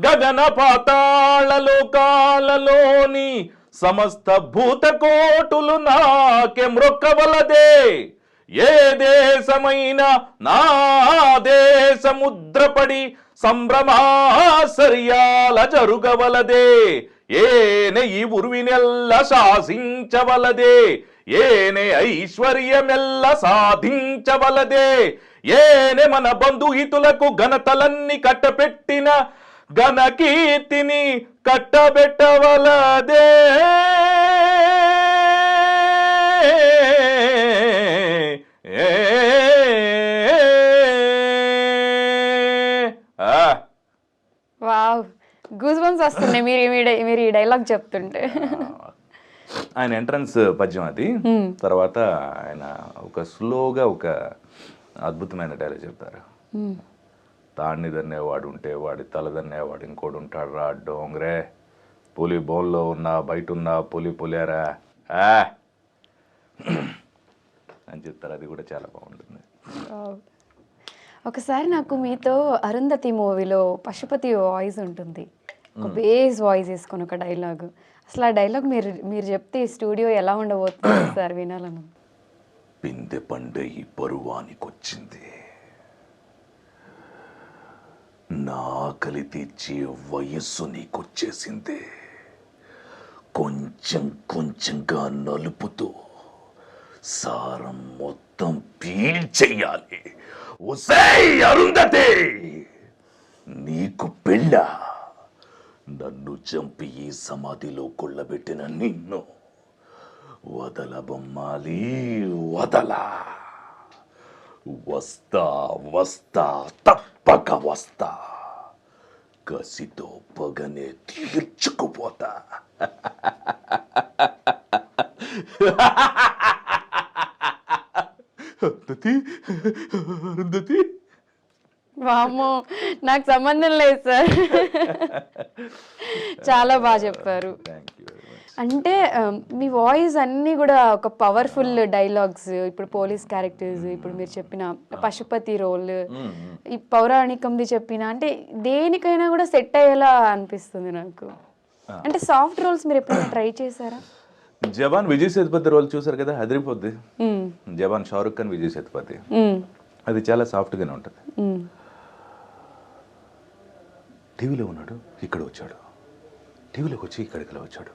గగన పాతాళ లోకాలలోని సమస్త భూతకోటులు నాకే మ్రొక్కవలదే. ఏ దేశమైన నా దేశముద్రపడి సంభ్రమాసర్యాల జరుగవలదే. ఏనే ఈ ఉర్వినెల్ల శాసించవలదే. ఏనే ఐశ్వర్యమెల్ల సాధించవలదే. ఏనే మన బంధుహితులకు ఘనతలన్నీ కట్టపెట్టిన ఘనకీర్తిని కట్టబెట్టవలదే. వావ్, గూస్ బంప్స్ వస్తున్నాయి మీరు ఈ డైలాగ్ చెప్తుంటే. ఆయన ఎంట్రన్స్ పద్యం అది. తర్వాత ఆయన ఒక స్లోగా ఒక అద్భుతమైన డైలాగ్ చెప్తారు. తాడిని దన్నేవాడు ఉంటే వాడి తలదన్నేవాడు ఇంకోడు ఉంటాడు రా డోంగ్రే. పులి బోన్లో ఉన్నా బయట ఉన్నా పులి పులేరా అని చెప్తారు. అది కూడా చాలా బాగుంటుంది. ఒకసారి నాకు మీతో అరుంధతి మూవీలో పశుపతి వాయిస్ ఉంటుంది, ఒక బేస్ వాయిస్ వేసుకొని ఒక డైలాగ్. అసలు ఆ డైలాగ్ మీరు చెప్తే ఈ స్టూడియో ఎలా ఉండబోతుంది సార్ వినాలను. పిందె పండే ఈ పరువానికొచ్చింది, నా ఆకలి తీర్చే వయస్సు నీకొచ్చేసింది. కొంచెం కొంచెంగా నలుపుతూ సారం మొత్తం పీల్చెయ్యాలి. ఒసేయ్ అరుంధతి, నీకు పెళ్ళ? నన్ను చంపి ఈ సమాధిలో కొల్లబెట్టిన నిన్ను వదల బొమ్మాలి, వదల. వస్తా వస్తా తప్పక వస్తా, కసితో పగనే తీర్చుకుపోతా. అరుంధతి, వామ్మో, నాకు సంబంధం లేదు సార్. చాలా బాగా చెప్పారు. అంటే మీ వాయిస్ అన్నీ కూడా ఒక పవర్ఫుల్ డైలాగ్స్, ఇప్పుడు పోలీస్ క్యారెక్టర్స్, ఇప్పుడు మీరు చెప్పిన పశుపతి రోల్, ఈ పౌరాణికంది చెప్పిన, అంటే దేనికైనా కూడా సెట్ అయ్యేలా అనిపిస్తుంది నాకు. అంటే సాఫ్ట్ రోల్స్ మీరు ఎప్పుడైనా ట్రై చేశారా? జవాన్ విజయ్ సేతుపతి రోల్ చూసారు కదా, అదిరిపోద్ది. జవాన్ షారుఖ్ ఖాన్ విజయ్ సేతుపతి, అది చాలా సాఫ్ట్గానే ఉంటుంది. టీవీలో ఉన్నాడు, ఇక్కడ వచ్చాడు, టీవీలోకి వచ్చి ఇక్కడికి వచ్చాడు.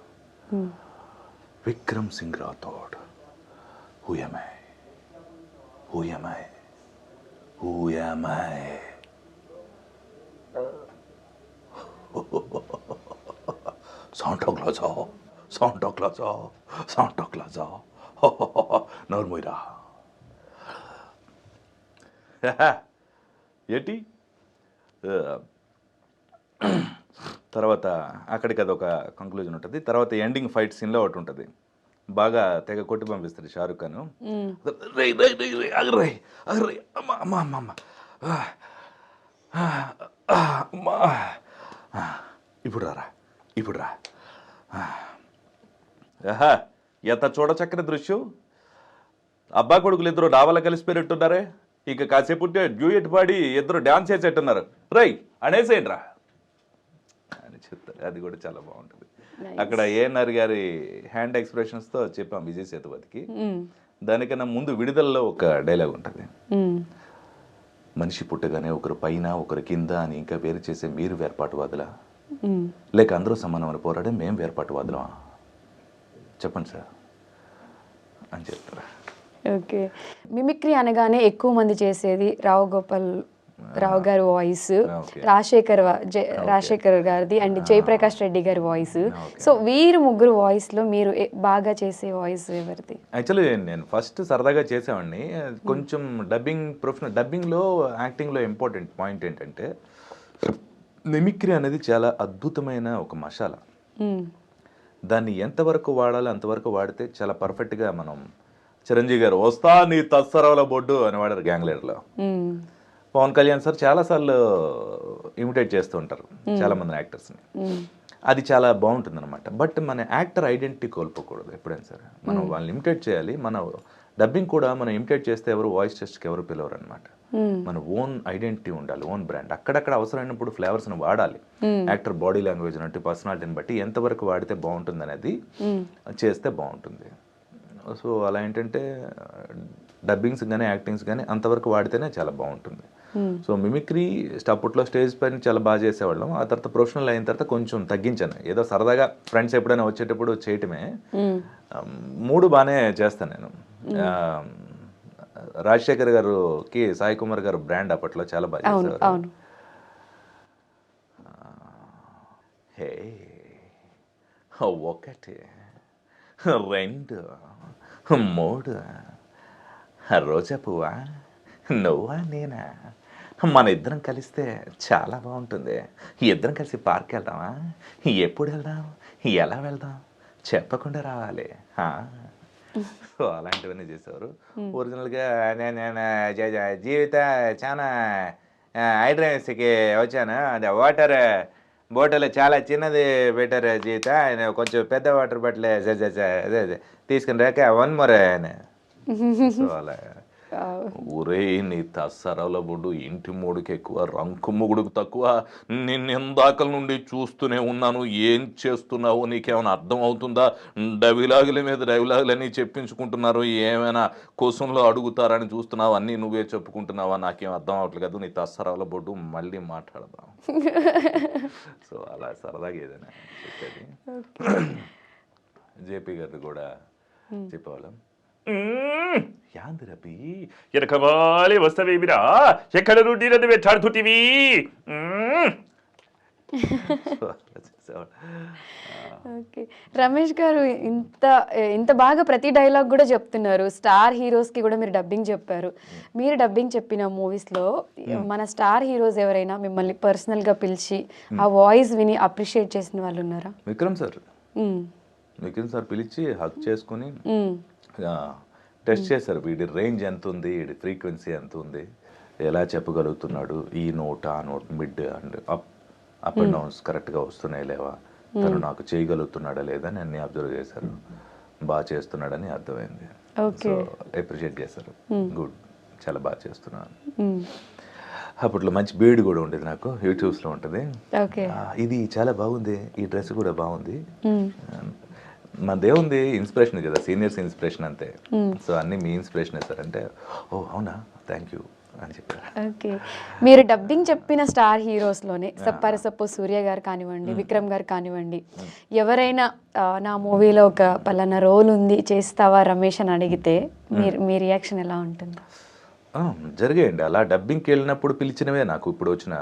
Vikram Singh Rathod, who am I, who am I, who am I. శాంటా క్లాజా, శాంటా క్లాజా, శాంటా క్లాజా, నోర్మోయిరా. ఏంటి తర్వాత అక్కడికి అదొక కంక్లూజన్ ఉంటుంది. తర్వాత ఎండింగ్ ఫైట్ సీన్లో ఒకటి ఉంటుంది, బాగా తెగ కొట్టి పంపిస్తాడు షారుఖ్ ఖాన్. ఇప్పుడు రారా, ఇప్పుడు రా. ఎంత చూడ చక్కని దృశ్యం. అబ్బా కొడుకులు ఇద్దరు డాబాలో కలిసిపోయినట్టున్నారే. ఇక కాసేపు డ్యూయట్ పాడి ఇద్దరు డాన్స్ చేసేట్టున్నారు, రై అనేసేయండి రా అని చెప్తారు. అది కూడా చాలా బాగుంటుంది. అక్కడ ఏఎన్ఆర్ గారి హ్యాండ్ ఎక్స్ప్రెషన్స్తో చెప్పాం విజయ్ సేతుపతికి. దానికన్నా ముందు విడుదలలో ఒక డైలాగ్ ఉంటుంది, మనిషి పుట్టగానే ఒకరు పైన ఒకరు కింద అని ఇంకా వేరు చేసే మీరు వేర్పాటువాదులా, లేక అందరూ సమానమని పోరాడే మేము వేర్పాటువాదులమా, చెప్పండి సార్ అని చెప్తారా. ఓకే, మిమిక్రీ అనగానే ఎక్కువ మంది చేసేది రావు గారి వాయిస్, రాజశేఖర్ గారిది అండ్ జయప్రకాష్ రెడ్డి గారి వాయిస్. సో వీరు ముగ్గురు వాయిస్లో మీరు బాగా చేసే వాయిస్ ఎవరిది? యాక్చువల్లీ నేను ఫస్ట్ సరదాగా చేసేవాడిని. కొంచెం డబ్బింగ్లో యాక్టింగ్లో ఇంపార్టెంట్ పాయింట్ ఏంటంటే మిమిక్రీ అనేది చాలా అద్భుతమైన ఒక మసాలా. దాన్ని ఎంతవరకు వాడాలో అంతవరకు వాడితే చాలా పర్ఫెక్ట్గా మనం, చిరంజీవి గారు వస్తా నీ తస్సరవల బొడ్డు అని వాడారు గ్యాంగ్ లీడర్లో. పవన్ కళ్యాణ్ సార్ చాలాసార్లు ఇమిటేట్ చేస్తూ ఉంటారు చాలా మంది యాక్టర్స్ని. అది చాలా బాగుంటుంది అనమాట. బట్ మన యాక్టర్ ఐడెంటిటీ కోల్పోకూడదు ఎప్పుడైనా సరే. మనం వాళ్ళని ఇమిటేట్ చేయాలి. మన డబ్బింగ్ కూడా మనం ఇమిటేట్ చేస్తే ఎవరు వాయిస్ టెస్ట్కి ఎవరు పిలవరు అనమాట. మన ఓన్ ఐడెంటిటీ ఉండాలి, ఓన్ బ్రాండ్. అక్కడక్కడ అవసరమైనప్పుడు ఫ్లేవర్స్ని వాడాలి. యాక్టర్ బాడీ లాంగ్వేజ్ అంటే పర్సనాలిటీని బట్టి ఎంతవరకు వాడితే బాగుంటుంది అనేది చేస్తే బాగుంటుంది. సో అలా ఏంటంటే డబ్బింగ్స్ కానీ యాక్టింగ్స్ కానీ అంతవరకు వాడితేనే చాలా బాగుంటుంది. సో మిమిక్రీ అప్పట్లో స్టేజ్ పైన చాలా బాగా చేసేవాళ్ళం. ఆ తర్వాత ప్రొఫెషనల్ అయిన తర్వాత కొంచెం తగ్గించాను. ఏదో సరదాగా ఫ్రెండ్స్ ఎప్పుడైనా వచ్చేటప్పుడు చేయటమే. 3 బాగానే చేస్తాను నేను. రాజశేఖర్ గారికి సాయి కుమార్ గారు బ్రాండ్ అప్పట్లో చాలా బాగా చేసేవారు. హే 1 2 3 రోజా పువ్వా నువ్వా నేనా, మన ఇద్దరం కలిస్తే చాలా బాగుంటుంది, ఇద్దరం కలిసి పార్క్ వెళ్దామా, ఎప్పుడు వెళ్దాం, ఎలా వెళ్దాం, చెప్పకుండా రావాలి. సో అలాంటివన్నీ చేసేవారు. ఒరిజినల్గా నేను జీవిత చాలా హైడ్రాన్స్కి వచ్చాను, అది వాటర్ బాటిల్ చాలా చిన్నది పెట్టారు జీవిత, కొంచెం పెద్ద వాటర్ బాటిల్ అదే తీసుకుని రాక 1 more అని. సో అలా ఊరే నీ తస్సరవల బొడ్డు ఇంటి మూడుకి ఎక్కువ, రంకు ముగుడుకు తక్కువ, నిన్ను ఇందాకల నుండి చూస్తూనే ఉన్నాను, ఏం చేస్తున్నావు, నీకేమైనా అర్థం అవుతుందా, డైలాగుల మీద డైలాగులని చెప్పించుకుంటున్నారు, ఏమైనా క్వశ్చన్లో అడుగుతారని చూస్తున్నావు, అన్నీ నువ్వే చెప్పుకుంటున్నావా, నాకేం అర్థం అవ్వట్లేదు కదా, నీ తస్సరవల బొడ్డు, మళ్ళీ మాట్లాడదాం. సో అలా సరదాగా ఏదైనా చెప్పేది. జేపీ గారు కూడా చెప్పేవాళ్ళం, యాందిరపి ఎనకమాలి వస్తవేమిరా, ఎక్కడ నుండి నన్ను వెంటాడుతుంటివి. ఓకే, రమేష్ గారు ఇంత బాగా ప్రతి డైలాగ్ కూడా చెప్తున్నారు. స్టార్ హీరోస్కి కూడా మీరు డబ్బింగ్ చెప్పారు. మీరు డబ్బింగ్ చెప్పిన మూవీస్లో మన స్టార్ హీరోస్ ఎవరైనా మిమ్మల్ని పర్సనల్గా పిలిచి ఆ వాయిస్ విని అప్రిషియేట్ చేసిన వాళ్ళు ఉన్నారా? విక్రమ్ సార్ పిలిచి హక్ చేసుకుని టెస్ట్ చేశారు. వీడి రేంజ్ ఎంత ఉంది, వీడి ఫ్రీక్వెన్సీ ఎంత ఉంది, ఎలా చెప్పగలుగుతున్నాడు, ఈ నోట్ ఆ note mid and up and downs కరెక్ట్గా వస్తున్నాయి లేవా, తను నాకు చేయగలుగుతున్నాడా లేదా అని అన్ని అబ్జర్వ్ చేశారు. బాగా చేస్తున్నాడని అర్థమైంది. సో అప్రిషియేట్ చేశారు, గుడ్, చాలా బాగా చేస్తున్నాను. అప్పట్లో మంచి బీడ్ కూడా ఉండేది నాకు, యూట్యూబ్స్లో ఉంటుంది. ఇది చాలా బాగుంది, ఈ డ్రెస్ కూడా బాగుంది. మన దేవుంది ఇన్స్పిరేషన్ కదా, సీనియర్స్ ఇన్స్పిరేషన్ అంతే. సో అన్నీ మీ ఇన్స్పిరేషన్ సార్ అంటే, ఓ అవునా, థ్యాంక్ యూ అని చెప్పారు. ఓకే, మీరు డబ్బింగ్ చెప్పిన స్టార్ హీరోస్లోనే సపోజ్ సూర్య గారు కానివ్వండి, విక్రమ్ గారు కానివ్వండి, ఎవరైనా నా మూవీలో ఒక పలానా రోల్ ఉంది చేస్తావా రమేష్ అని అడిగితే మీ రియాక్షన్ ఎలా ఉంటుంది? జరిగాయండి అలా. డబ్బింగ్కి వెళ్ళినప్పుడు పిలిచినవే నాకు ఇప్పుడు వచ్చిన.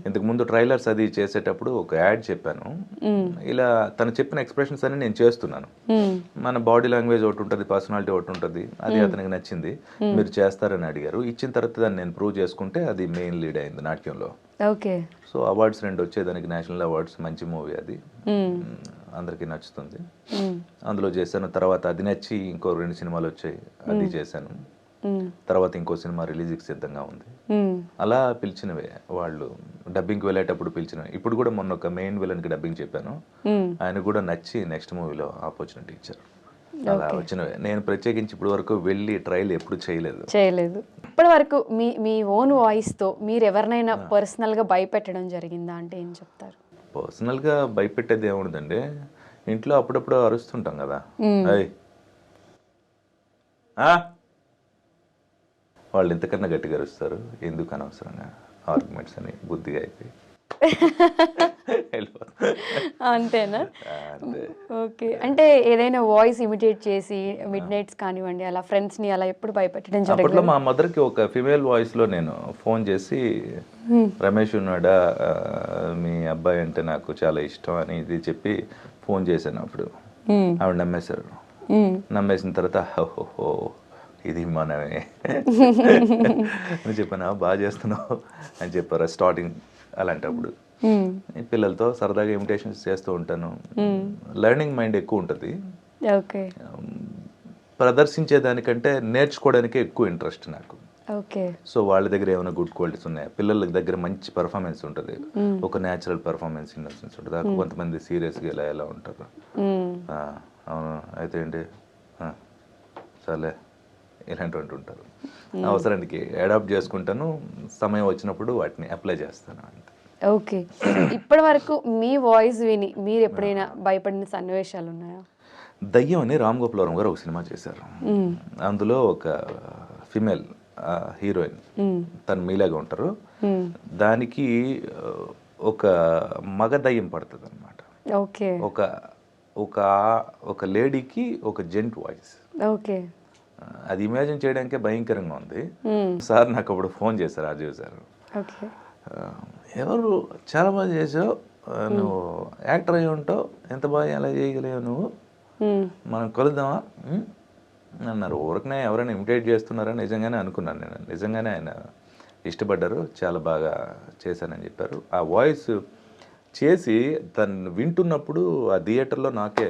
ఇంతకు ముందు ట్రైలర్స్ అది చేసేటప్పుడు ఒక యాడ్ చెప్పాను, ఇలా తను చెప్పిన ఎక్స్ప్రెషన్స్ అన్ని నేను చేస్తున్నాను. మన బాడీ లాంగ్వేజ్ ఒకటి ఉంటుంది, పర్సనాలిటీ ఒకటి ఉంటుంది, అది అతనికి నచ్చింది. మీరు చేస్తారని అడిగారు, ఇచ్చిన తర్వాత దాన్ని నేను ప్రూవ్ చేసుకుంటే అది మెయిన్ లీడ్ అయింది నాట్యంలో. ఓకే, సో అవార్డ్స్ 2 వచ్చేదానికి, నేషనల్ అవార్డ్స్, మంచి మూవీ అది, అందరికీ నచ్చుతుంది. అందులో చేశాను. తర్వాత అది నచ్చి ఇంకో 2 సినిమాలు వచ్చాయి, అది చేశాను. తర్వాత ఇంకో సినిమా రిలీజ్కి సిద్ధంగా ఉంది. అలా పిలిచినవే వాళ్ళు, డబ్బింగ్కి వెళ్ళేటప్పుడు పిలిచినవి. ఇప్పుడు కూడా మొన్న ఒక మెయిన్ విలన్కి డబ్బింగ్ చెప్పాను, ఆయన కూడా నచ్చి నెక్స్ట్ మూవీలో ఆపర్చునిటీ ఇచ్చారు. అలా వచ్చినవే. నేను ప్రత్యేకించి ఇప్పటి వరకు వెళ్ళి ట్రైల్ ఎప్పుడు చేయలేదు. ఇప్పటి వరకు మీ ఓన్ వాయిస్తో మీరు ఎవరినైనా పర్సనల్గా భయపెట్టడం జరిగిందా అంటే ఏం చెప్తారు? పర్సనల్గా భయపెట్టేది ఏముండదండి, ఇంట్లో అప్పుడప్పుడు అరుస్తుంటాం కదా, అయ్ వాళ్ళు ఎంతకన్నా గట్టిగా అరుస్తారు, ఎందుకు అనవసరంగా ఆర్గ్యుమెంట్స్ అని బుద్ధిగా అయిపోయి అంతేనా? ఓకే. అంటే ఏదైనా వాయిస్ ఇమిటేట్ చేసి మిడ్ నైట్స్ కానివ్వండి అలా ఫ్రెండ్స్ని అలా ఎప్పుడు భయపెట్టడం అప్పట్లో జరగలేదు? మా మదర్కి ఒక ఫిమేల్ వాయిస్లో నేను ఫోన్ చేసి, రమేష్ ఉన్నాడా, మీ అబ్బాయి అంటే నాకు చాలా ఇష్టం అని ఇది చెప్పి ఫోన్ చేశాను. అప్పుడు ఆవిడ నమ్మేశారు. నమ్మేసిన తర్వాత ఓహో ఇది మనమే అని చెప్పాను. బాగా చేస్తున్నావు అని చెప్పారు స్టార్టింగ్. అలాంటప్పుడు పిల్లలతో సరదాగా ఇమిటేషన్స్ చేస్తూ ఉంటాను. లెర్నింగ్ మైండ్ ఎక్కువ ఉంటుంది. ఓకే. ప్రదర్శించే దానికంటే నేర్చుకోవడానికే ఎక్కువ ఇంట్రెస్ట్ నాకు. ఓకే. సో వాళ్ళ దగ్గర ఏమైనా గుడ్ క్వాలిటీస్ ఉన్నాయి, పిల్లల దగ్గర మంచి పర్ఫార్మెన్స్ ఉంటుంది, ఒక న్యాచురల్ పర్ఫార్మెన్స్ ఇన్నోసెన్స్ ఉంటుంది. కొంతమంది సీరియస్గా ఎలా ఉంటారు, అవును అయితే ఏంటి సరే ఇలాంటివంటి ఉంటారు. అవసరానికి అడాప్ట్ చేసుకుంటాను, సమయం వచ్చినప్పుడు వాటిని అప్లై చేస్తాను అంతే. ఓకే. ఇప్పటి వరకు మీ వాయిస్ విని మీరు ఎప్పుడైనా భయపడిన సన్నివేశాలు ఉన్నాయా? దయ్యం అని రామ్ గోపాల్ వర్మ గారు ఒక సినిమా చేశారు. అందులో ఒక ఫిమేల్ హీరోయిన్, తను మీలాగా ఉంటారు. దానికి ఒక మగ దయ్యం పడుతుంది అనమాట. ఓకే. ఒక లేడీకి ఒక జెంట్ వాయిస్. ఓకే. అది ఇమాజిన్ చేయడానికే భయంకరంగా ఉంది. సార్ నాకు అప్పుడు ఫోన్ చేశారు, రాజీవ్ సార్. ఓకే. ఎవరు చాలా బాగా చేసావు, నువ్వు యాక్టర్ అయి ఉంటావు, ఎంత బాగా ఎలా చేయగలేవు నువ్వు, మనం కలుద్దామా అన్నారు. ఊరకనే ఎవరైనా ఇమిటేట్ చేస్తున్నారా నిజంగానే అనుకున్నాను నేను. నిజంగానే ఆయన ఇష్టపడ్డారు, చాలా బాగా చేశానని చెప్పారు. ఆ వాయిస్ చేసి తను వింటున్నప్పుడు ఆ థియేటర్లో నాకే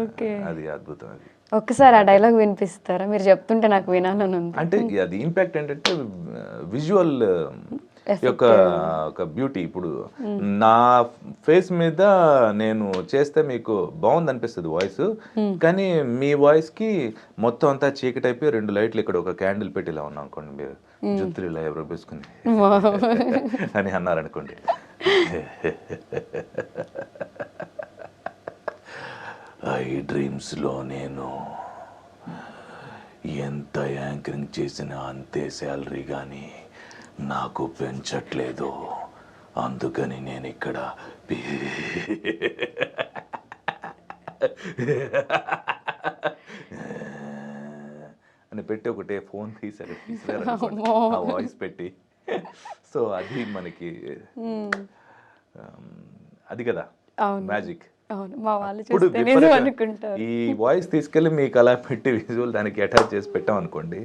ఓకే. అది అద్భుతం. అది ఒక్కసారి ఆ డైలాగ్ వినిపిస్తారా? మీరు చెప్తుంటే నాకు వినాలని ఉంది. అంటే అది ఇంపాక్ట్ ఏంటంటే విజువల్ యొక్క ఒక బ్యూటీ. ఇప్పుడు నా ఫేస్ మీద నేను చేస్తే మీకు బాగుంది అనిపిస్తుంది వాయిస్, కానీ మీ వాయిస్కి మొత్తం అంతా చీకటి అయిపోయి 2 లైట్లు ఇక్కడ ఒక క్యాండిల్ పెట్టి ఇలా ఉన్నాం అనుకోండి, మీరు జుత్తులు ఇలా ఎవరు వేసుకుని అని అన్నారనుకోండి, ఐ డ్రీమ్స్లో నేను ఎంత యాంకరింగ్ చేసినా అంతే శాలరీ కానీ నాకు పెంచట్లేదు, అందుకని నేను ఇక్కడ అని పెట్టి ఒకటే ఫోన్ తీసారు ఆ వాయిస్ పెట్టి. సో అది మనకి అది కదా మ్యాజిక్. ఇప్పుడు ఈ వాయిస్ తీసుకెళ్ళి మీకు అలా పెట్టి విజువల్ దానికి అటాచ్ చేసి పెట్టాం అనుకోండి,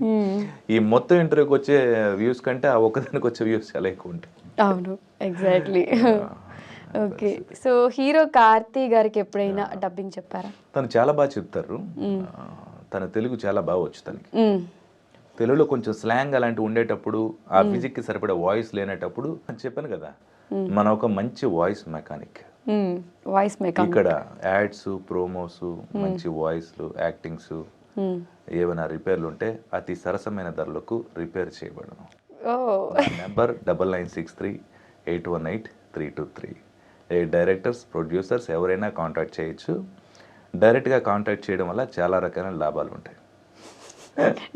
ఈ మొత్తం ఇంటర్వ్యూకి వచ్చే వ్యూస్ కంటే ఆ ఒక్కదానికి వచ్చే వ్యూస్ చాలా ఎక్కువ ఉంటాయి. అవును, exactly. Okay. So hero Karthi గారికి ఎప్పుడైనా డబ్బింగ్ చెప్పారా? తను చాలా బాగా చెప్తారు. తన తెలుగు చాలా బాగా వచ్చు తనకి. తెలుగులో కొంచెం స్లాంగ్ అలాంటివి ఉండేటప్పుడు, ఆ ఫిజిక్కి సరిపడే వాయిస్ లేనేటప్పుడు చెప్పాను కదా, మన ఒక మంచి వాయిస్ మెకానిక్. ఇక్కడ యాడ్స్, ప్రోమోస్, మంచి వాయిస్లు, యాక్టింగ్స్, ఏమైనా రిపేర్లు ఉంటే అతి సరసమైన ధరలకు రిపేర్ చేయబడను. నెంబర్ 9963818323. డైరెక్టర్స్, ప్రొడ్యూసర్స్ ఎవరైనా కాంటాక్ట్ చేయొచ్చు. డైరెక్ట్గా కాంటాక్ట్ చేయడం వల్ల చాలా రకాల లాభాలు ఉంటాయి,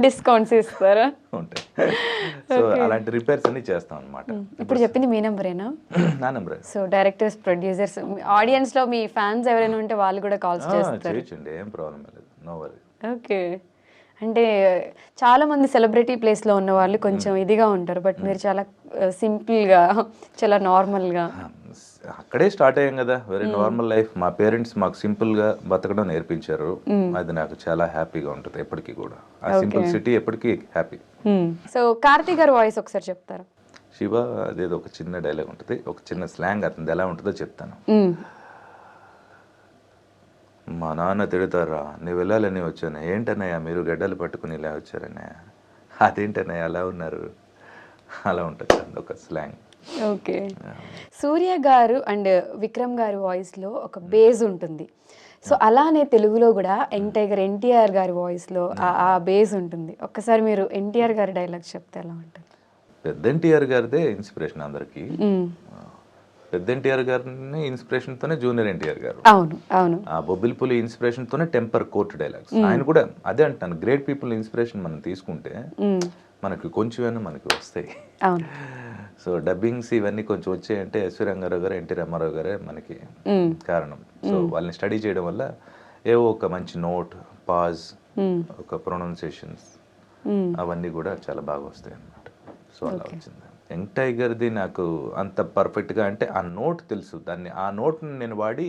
డిస్కౌంట్స్ ఇస్తారా? ఉంటాయి. సో అలాంటి రిపేర్స్ అన్ని చేస్తాం అనమాట. ఇప్పుడు చెప్పింది మీ నెంబరేనా? నా నెంబరే. సో డైరెక్టర్స్, ప్రొడ్యూసర్స్, ఆడియన్స్ లో మీ ఫ్యాన్స్ ఎవరైనా ఉంటే వాళ్ళు కూడా కాల్స్ చేస్తారు? చేయొచ్చండి, ఏం ప్రాబ్లం లేదు, నో వరీ. ఓకే. అంటే చాలా మంది సెలబ్రిటీ ప్లేస్ లో ఉన్న వాళ్ళు కొంచెం ఇదిగా ఉంటారు, బట్ మీరు చాలా సింపుల్ గా, చాలా నార్మల్ గా. అక్కడే స్టార్ట్ అయ్యాం కదా, వెరీ నార్మల్ లైఫ్. మా పేరెంట్స్ మాకు సింపుల్ గా బతకడం నేర్పించారు. అది నాకు చాలా హ్యాపీగా ఉంటుంది ఎప్పటికీ కూడా. ఆ సింపుల్ సిటీ ఎప్పటికీ హ్యాపీ. సో కార్తీ గారి వాయిస్ ఒకసారి చెప్తారా? శివ, అదేదో ఒక చిన్న డైలాగ్ ఉంటుంది, ఒక చిన్న స్లాంగ్, అతనిది ఎలా ఉంటుందో చెప్తాను. మా నాన్న తిడతారా, నువ్వు వెళ్ళాలని వచ్చాను. ఏంటన్నయ్య మీరు గడ్డలు పట్టుకుని ఇలా వచ్చారన్నయ్య, అదేంటన్నయ్య అలా ఉన్నారు, అలా ఉంటుంది ఒక స్లాంగ్. ఓకే. సూర్య గారు అండ్ విక్రమ్ గారి వాయిస్లో ఒక బేస్ ఉంటుంది. సో అలానే తెలుగులో కూడా టైగర్ ఎన్టీఆర్ గారి వాయిస్లో ఆ బేస్ ఉంటుంది. ఒక్కసారి మీరు ఎన్టీఆర్ గారి డైలాగ్స్ చెప్తే ఎలా ఉంటుంది? పెద్ద ఎన్టీఆర్ గారిదే ఇన్స్పిరేషన్ అందరికి. పెద్ద ఎన్టీఆర్ గారిని ఇన్స్పిరేషన్తోనే జూనియర్ ఎన్టీఆర్ గారు. అవును అవును. ఆ బొబ్బిలిపులి ఇన్స్పిరేషన్తోనే టెంపర్ కోర్ట్ డైలాగ్స్. ఆయన కూడా అదే అంటాను, గ్రేట్ పీపుల్ ఇన్స్పిరేషన్ మనం తీసుకుంటే మనకి కొంచెమైనా మనకి వస్తాయి. అవును. సో డబ్బింగ్స్ ఇవన్నీ కొంచెం వచ్చాయంటే ఎస్వి రంగారావు గారు, ఎన్టీ రామారావు గారే మనకి కారణం. సో వాళ్ళని స్టడీ చేయడం వల్ల ఏవో ఒక మంచి నోట్, పాజ్, ఒక ప్రొనౌన్సియేషన్స్ అవన్నీ కూడా చాలా బాగా వస్తాయి అన్నమాట. సో అలా వచ్చింది. యంగ్ టైగర్ది నాకు అంత పర్ఫెక్ట్గా అంటే ఆ నోట్ తెలుసు, దాన్ని ఆ నోట్ని నేను వాడి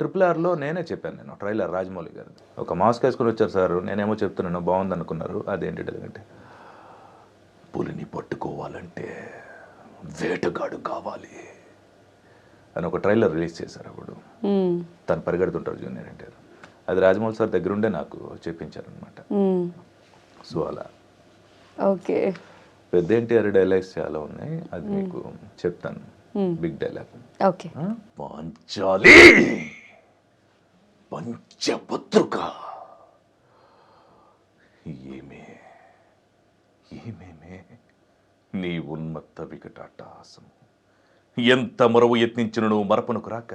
RRRలో నేనే చెప్పాను. నేను ట్రైలర్ రాజమౌళి గారిది ఒక మాస్క్ వేసుకొని వచ్చారు సార్, నేనేమో చెప్తున్నాను బాగుంది అనుకున్నారు. అదేంటి అంటే పులిని పట్టుకోవాలంటే వేటగాడు కావాలి అని ఒక ట్రైలర్ రిలీజ్ చేశారు. అప్పుడు తను పరిగెడుతుంటారు జూనియర్ ఎన్టీఆర్. అది రాజమౌళి సార్ దగ్గరుండే నాకు చెప్పించారనమాట. సో అలా ఓకే. పెద్ద ఎన్టీఆర్ డైలాగ్స్ చాలా ఉన్నాయి, అది మీకు చెప్తాను. Big dialogue okay. పాంచాలి పంచపత్రుక ఏమేమే నీ ఉన్మత్త వికటాటహాసం ఎంత మరవు యత్నించును మరపునకు రాక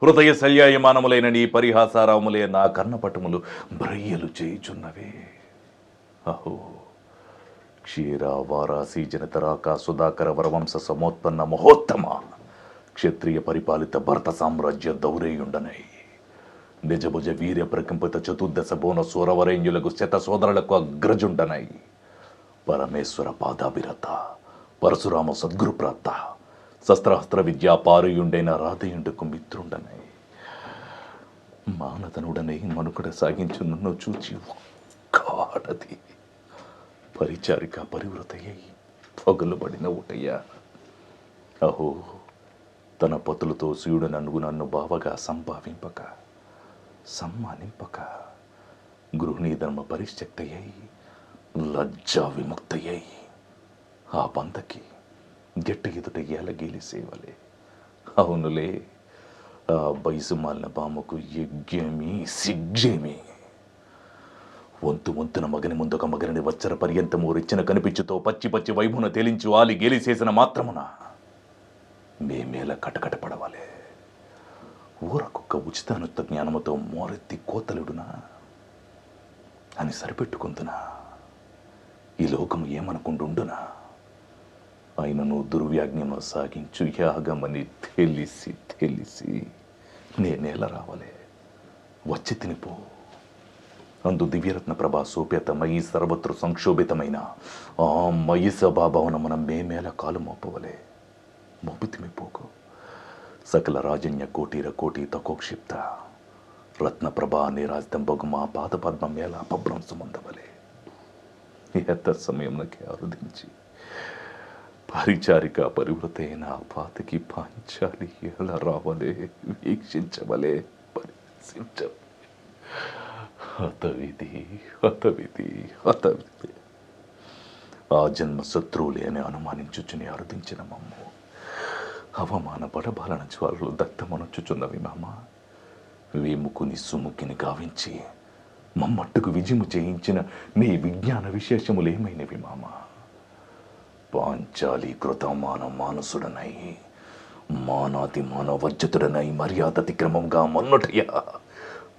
హృదయ శల్యాయమానములైన నీ పరిహాసారాములే నా కర్ణపటములు బ్రయ్యలు చేయుచున్నవే. అహో క్షీర వారాసి జనతరాక సుధాకర వరవంశ సమోత్పన్న మహోత్తమ క్షత్రియ పరిపాలిత భరత సామ్రాజ్య దౌరేయుండనై నిజభుజ వీర్య ప్రకంపిత చతుర్దశ బోన సూరవరేణ్యులకు శత సోదరులకు అగ్రజుండనై పరమేశ్వర పాదాభిరత పరశురామ సద్గురు ప్రాప్త శస్త్రాస్త్ర విద్యా పారయుండైన రాధయుండకు మిత్రుండనై మానతనుడనై మనుకడ సాగించు నన్ను చూచి ఒక్కాడది పరిచారిక పరివృతయ్యి పగులుబడిన ఊటయ్యా. అహో తన పతులతో శివుడు నన్ను బావగా సంభావింపక సమ్మానింపక గృహిణీ ధర్మ పరిశ్చక్తయ్యై లజ్జా విముక్తయ్యై ఆ పంతకి గట్టి ఎదుట ఏలగీలి సేవలే. అవునులే ఆ బయసు మాలిన బామకు యజ్ఞేమి సిగ్గేమి వంతున మగని ముందొక మగని వచ్చర పర్యంతము రెచ్చిన కనిపించుతో పచ్చి పచ్చి వైభున తేలించు వాలి గేలిసేసిన మాత్రమున మేమేల కటకట పడవాలే. ఊరకొక్క ఉచితానుత్త జ్ఞానముతో మోరెత్తి కోతలుడునా అని సరిపెట్టుకుందునా ఈ లోకము ఏమనుకుండుండునా ఆయనను దుర్వ్యాజ్ఞమ సాగించు యాగమని తెలిసి నేనేల రావాలే. వచ్చి తినిపో అందు దివ్యరత్న ప్రభా సోప్యత మయి సర్వత్రు సంక్షోభితమైన ఆ మయి సభాభవనమున మేమేల కాలు మోపవలే. మోపితిమిపోకు సకల రాజన్య కోటీర కోటి తకోక్షిప్త రత్న ప్రభా నీరాజితంబగు మా పాద పద్మమేళ అపభ్రంశముందవలే. ఎత్త సమయంలోకి అరుదించి పరిచారిక పరివృతైన పాతకి పాంచాలి ఎలా రావలే వీక్షించవలే పరిశీలించవలే. హతవిధి ఆ జన్మ శత్రువులే అని అనుమానించుచుని అరుదించిన మమ్ము అవమాన పడబాలన జ్వాలలు దత్తమనొచ్చుచున్నవి మామ. వేముకుని సుముకిని గావించి మమ్మట్టుకు విజయము చేయించిన నీ విజ్ఞాన విశేషములేమైనవి మామ. పాంచాలి కృతమాన మానసుడనై మానాతి మానవజ్జతుడనై మర్యాదతిక్రమంగా మన్నుటయ్యా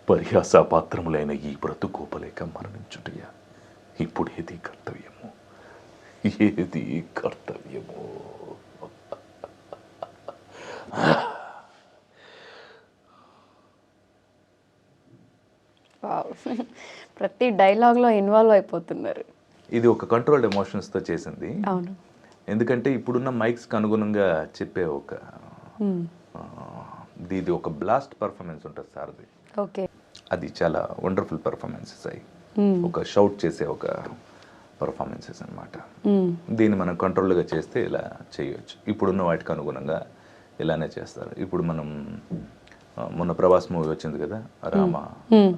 పరిహాస పాత్రములైన ఈ బ్రతుకోపలేక మరణించుటయ్యా. ఇప్పుడు ఏది కర్తవ్యము? ప్రతి డైలాగ్లో ఇన్వాల్వ్ అయిపోతున్నారు. ఇది ఒక కంట్రోల్డ్ ఎమోషన్స్తో చేసింది. అవును. ఎందుకంటే ఇప్పుడున్న మైక్స్కి అనుగుణంగా చెప్పే ఒక ఇది ఒక బ్లాస్ట్ పర్ఫార్మెన్స్ ఉంటుంది సార్ది. ఓకే. అది చాలా వండర్ఫుల్ పర్ఫార్మెన్సెస్ అయ్యి ఒక షౌట్ చేసే ఒక పర్ఫార్మెన్సెస్ అనమాట. దీన్ని మనం కంట్రోల్గా చేస్తే ఇలా చేయవచ్చు. ఇప్పుడున్న వాటికి అనుగుణంగా ఇలానే చేస్తారు. ఇప్పుడు మనం మొన్న ప్రభాస్ మూవీ వచ్చింది కదా రామ,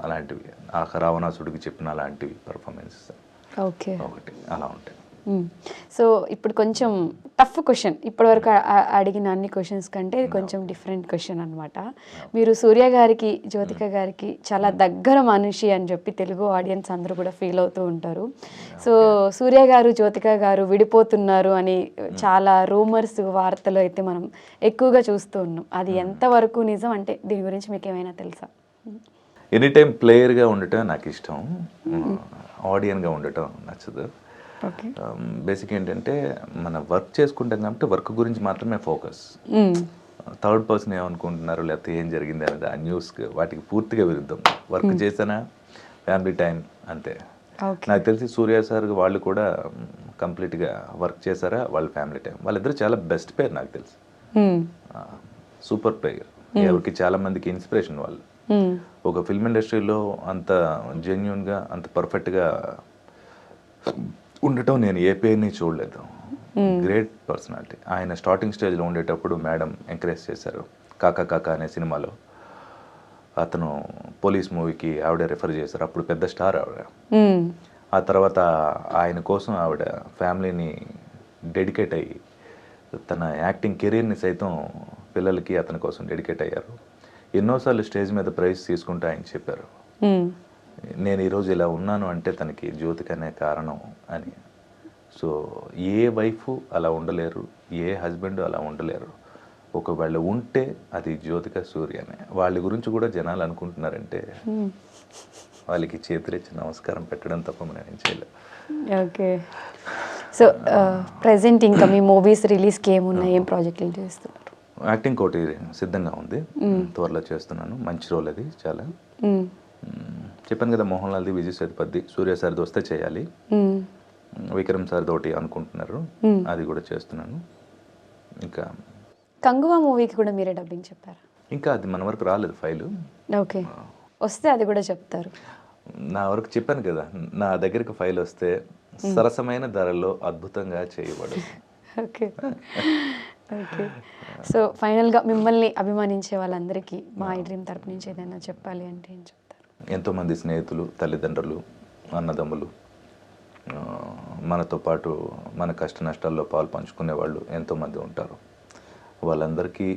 అలాంటివి ఆ రావణాసుడికి చెప్పిన అలాంటివి పర్ఫార్మెన్సెస్ ఓకే ఒకటి అలా ఉంటాయి. సో ఇప్పుడు కొంచెం టఫ్ క్వశ్చన్, ఇప్పటివరకు అడిగిన అన్ని క్వశ్చన్స్ కంటే ఇది కొంచెం డిఫరెంట్ క్వశ్చన్ అనమాట. మీరు సూర్య గారికి, జ్యోతిక గారికి చాలా దగ్గర మనిషి అని చెప్పి తెలుగు ఆడియన్స్ అందరూ కూడా ఫీల్ అవుతూ ఉంటారు. సో సూర్య గారు, జ్యోతిక గారు విడిపోతున్నారు అని చాలా రూమర్స్, వార్తలు అయితే మనం ఎక్కువగా చూస్తూ ఉన్నాం. అది ఎంతవరకు నిజం, అంటే దీని గురించి మీకు ఏమైనా తెలుసా? ఎనీ టైం ప్లేయర్గా ఉండటం నాకు ఇష్టం, ఆడియన్గా ఉండటం నచ్చదు. బేసిక్ ఏంటంటే మనం వర్క్ చేసుకుంటాం కాబట్టి వర్క్ గురించి మాత్రమే ఫోకస్. థర్డ్ పర్సన్ ఏమనుకుంటున్నారు లేకపోతే ఏం జరిగింది అనేది ఆ న్యూస్ వాటికి పూర్తిగా విరుద్ధం. వర్క్ చేసానా ఫ్యామిలీ టైం అంతే. నాకు తెలిసి సూర్య సార్ వాళ్ళు కూడా కంప్లీట్గా వర్క్ చేశారా, వాళ్ళ ఫ్యామిలీ టైం. వాళ్ళిద్దరు చాలా బెస్ట్ పేరు నాకు తెలిసి, సూపర్ ప్లేయర్, ఎవరికి చాలా మందికి ఇన్స్పిరేషన్ వాళ్ళు. ఒక ఫిల్మ్ ఇండస్ట్రీలో అంత జెన్యున్గా అంత పర్ఫెక్ట్గా ఉండటం నేను ఏ పేరుని చూడలేదు. Great personality. ఆయన స్టార్టింగ్ స్టేజ్లో ఉండేటప్పుడు మేడం ఎంకరేజ్ చేశారు. కాకా కాకా అనే సినిమాలో అతను పోలీస్ మూవీకి ఆవిడ రెఫర్ చేశారు. అప్పుడు పెద్ద స్టార్ ఆవిడ. ఆ తర్వాత ఆయన కోసం ఆవిడ ఫ్యామిలీని డెడికేట్ అయ్యి తన యాక్టింగ్ కెరీర్ని సైతం పిల్లలకి అతని కోసం డెడికేట్ అయ్యారు. ఎన్నోసార్లు స్టేజ్ మీద ప్రైజ్ తీసుకుంటూ ఆయన చెప్పారు, నేను ఈరోజు ఇలా ఉన్నాను అంటే తనకి జ్యోతిక అనే కారణం అని. సో ఏ వైఫ్ అలా ఉండలేరు, ఏ హస్బెండ్ అలా ఉండలేరు. ఒకవేళ ఉంటే అది జ్యోతిక సూర్యనే. వాళ్ళ గురించి కూడా జనాలు అనుకుంటున్నారంటే వాళ్ళకి చేతులెచ్చి నమస్కారం పెట్టడం తప్ప మనం ఏం చేయలేం. ఓకే. సో ప్రెసెంట్ ఇంకా మీ మూవీస్ రిలీజ్కి ఏమున్నాయి, ఏం ప్రాజెక్టులు చేస్తున్నారు? యాక్టింగ్ కోటి సిద్ధంగా ఉంది, త్వరలో చేస్తున్నాను. మంచి రోల్ అది చాలా. చెప్పాను కదా, మోహన్ లాల్ది, విజయ్ సేతుపతి, సూర్య సార్ది వస్తే చేయాలి. విక్రమ్ సార్ తోటి అనుకుంటున్నారు, అది కూడా చేస్తున్నాను. ఇంకా కంగువా మూవీకి కూడా మీరే డబ్బింగ్ చెప్పారా? ఇంకా అది మన వరకు రాలేదు ఫైలు. ఓకే, వస్తే అది కూడా చెప్తారు. నా వరకు చెప్పాను కదా, నా దగ్గరికి ఫైల్ వస్తే సరసమైన ధరలో అద్భుతంగా చేయబడు. Okay okay. సో ఫైనల్గా మిమ్మల్ని అభిమానించే వాళ్ళందరికీ మా ఐ డ్రీమ్ తరపు నుంచి ఏదైనా చెప్పాలి అంటే ఏం చెప్తారు? ఎంతోమంది స్నేహితులు, తల్లిదండ్రులు, అన్నదమ్ములు, మనతో పాటు మన కష్ట నష్టాల్లో పాలు పంచుకునే వాళ్ళు ఎంతోమంది ఉంటారు. వాళ్ళందరికీ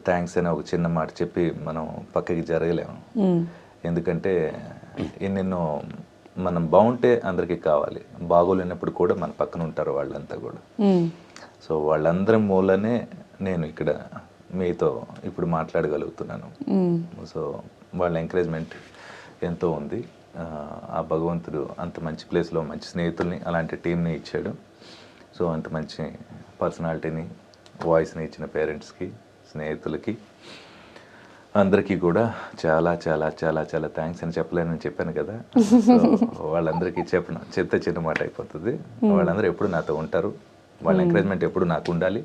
థ్యాంక్స్ అనే ఒక చిన్న మాట చెప్పి మనం పక్కకి జరగలేము. ఎందుకంటే ఎన్నెన్నో మనం బాగుంటే అందరికీ కావాలి, బాగోలేనప్పుడు కూడా మన పక్కన ఉంటారు వాళ్ళంతా కూడా. సో వాళ్ళందరి మూలనే నేను ఇక్కడ మీతో ఇప్పుడు మాట్లాడగలుగుతున్నాను. సో వాళ్ళ ఎంకరేజ్మెంట్ ఎంతో ఉంది. ఆ భగవంతుడు అంత మంచి ప్లేస్లో మంచి స్నేహితుల్ని, అలాంటి టీంని ఇచ్చాడు. సో అంత మంచి పర్సనాలిటీని, వాయిస్ని ఇచ్చిన పేరెంట్స్కి, స్నేహితులకి, అందరికీ కూడా చాలా చాలా చాలా చాలా థ్యాంక్స్ అని చెప్పలేనని చెప్పాను కదా. సో వాళ్ళందరికీ చెప్తే చిన్న మాట అయిపోతుంది. వాళ్ళందరూ ఎప్పుడు నాతో ఉంటారు, వాళ్ళ ఎంకరేజ్మెంట్ ఎప్పుడు నాకు ఉండాలి.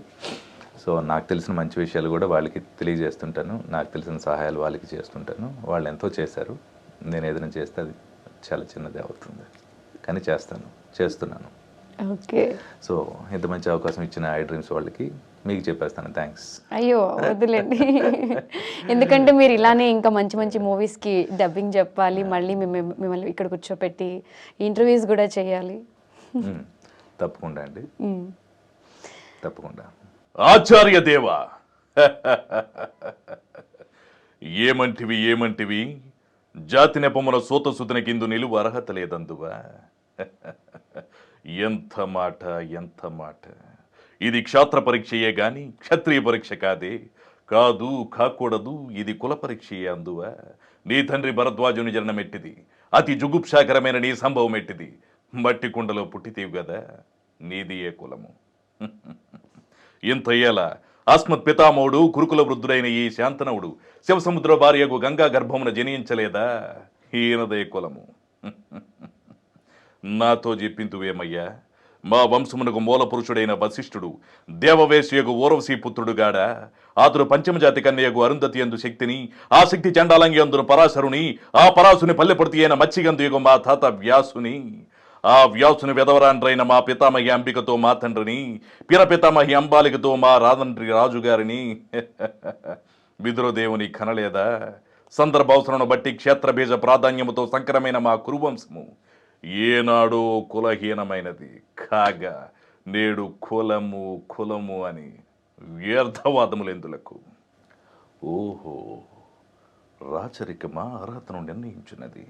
సో నాకు తెలిసిన మంచి విషయాలు కూడా వాళ్ళకి తెలియజేస్తుంటాను, నాకు తెలిసిన సహాయాలు వాళ్ళకి చేస్తుంటాను. వాళ్ళు ఎంతో చేశారు, నేను ఏదైనా చేస్తే అది చాలా చిన్నదే అవుతుంది, కానీ చేస్తున్నాను. ఓకే. సో ఇంత మంచి అవకాశం ఇచ్చిన ఐ డ్రీమ్స్ వాళ్ళకి మీకు చెప్పేస్తాను థ్యాంక్స్. అయ్యో వద్దులేండి, ఎందుకంటే మీరు ఇలానే ఇంకా మంచి మంచి మూవీస్కి డబ్బింగ్ చెప్పాలి, మళ్ళీ మిమ్మల్ని ఇక్కడ కూర్చోపెట్టి ఇంటర్వ్యూస్ కూడా చేయాలి. తప్పకుండా అండి, తప్పకుండా. ఆచార్య దేవా, ఏమంటివి జాతి నెపమున సూతసుతుని కిందు నిలువ అర్హత లేదందువా. ఎంత మాట. ఇది క్షాత్ర పరీక్షయే గాని క్షత్రియ పరీక్ష కాకూడదు. ఇది కుల పరీక్షయే అందువా. నీ తండ్రి భరద్వాజుని జననమెట్టిది, అతి జుగుప్సాకరమైన నీ సంభవం ఎట్టిది. మట్టి కుండలో పుట్టితీవు కదా, నీది ఏ కులము. ఇంత ఏలా అస్మత్ పితామహుడు కురుకుల వృద్ధుడైన ఈ శాంతనవుడు శివసముద్ర భార్యకు గంగా గర్భమున జనించలేదా, ఈయనదే కులము. నాతో చెప్పింతువేమయ్యా, మా వంశమునకు మూల పురుషుడైన వశిష్ఠుడు దేవవేశ్యకు ఊర్వశీ పుత్రుడుగాడా. అతడు పంచమజాతి కన్యకు అరుంధతి అందు శక్తిని, ఆ శక్తి చండాలంగి అందును పరాశరుని, ఆ పరాశుని పల్లెపర్తి అయిన మత్స్యగంధు మా తాత వ్యాసుని, ఆ వ్యాసుని వెదవరాండ్రైన మా పితామహి అంబికతో మా తండ్రిని, పిరపితామహి అంబాలికతో మా రాదండ్రి రాజుగారిని. విదురదేవుని కనలేదా. సందర్భావసరను బట్టి క్షేత్రబీజ ప్రాధాన్యముతో సంకరమైన మా కురువంశము ఏనాడు కులహీనమైనది కాగా నేడు కులము కులము అని వ్యర్థవాదములెందులకు. ఓహో, రాచరికమా అర్హతను నిర్ణయించున్నది.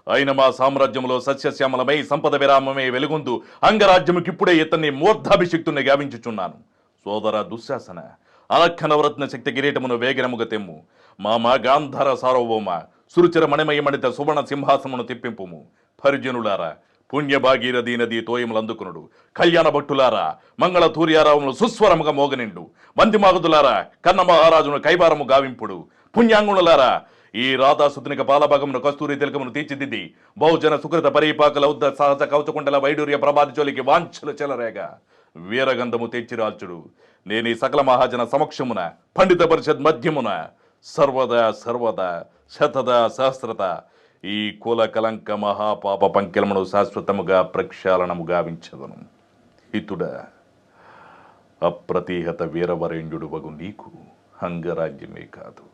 అయిన మా సామ్రాజ్యంలో సస్యశ్యామలమై సంపద విరామమే వెలుగొందు అంగరాజ్యముకిప్పుడే ఇతన్ని మూర్ధాభిషిక్తుని గావించుచున్నాను. సోదర దుశ్శాసన, అలఖ్య నవరత్న శక్తి కిరీటమును వేగిరముగ తెమ్ము. మామ గాంధార సార్వభౌమ, సురుచిర మణిమయమణిత సువర్ణ సింహాసనమును తిప్పింపుము. పరిజనులారా, పుణ్య భాగీరథీ నది తోయములందుకునుడు. కళ్యాణ భట్టులారా, మంగళ తూర్యారావములు సుస్వరముగా మోగనిండు. మంది మాగుదులారా, కన్న మహారాజును కైవారము గావింపుడు. పుణ్యాంగుణులారా, ఈ రాధాసుతునిక పాలభాగమును కస్తూరి తిలకమును తీర్చిదిద్ది బహుజన సుకృత పరీపాకల ఉద్ద సహజ కౌచకుండల వైడూర్య ప్రభాతి చోలికి వాంఛలు చెలరేగా వీరగంధము తెచ్చిరాల్చుడు. నేను ఈ సకల మహాజన సమక్షమున పండిత పరిషత్ మధ్యమున సర్వదా సర్వదా శతద సహస్రత ఈ కుల కలంక మహాపాప పంకిలమును శాశ్వతముగా ప్రక్షాళనము గావించదను. హితుడ, అప్రతిహత వీరవరేణ్యుడు వగు నీకు అంగరాజ్యమే కాదు,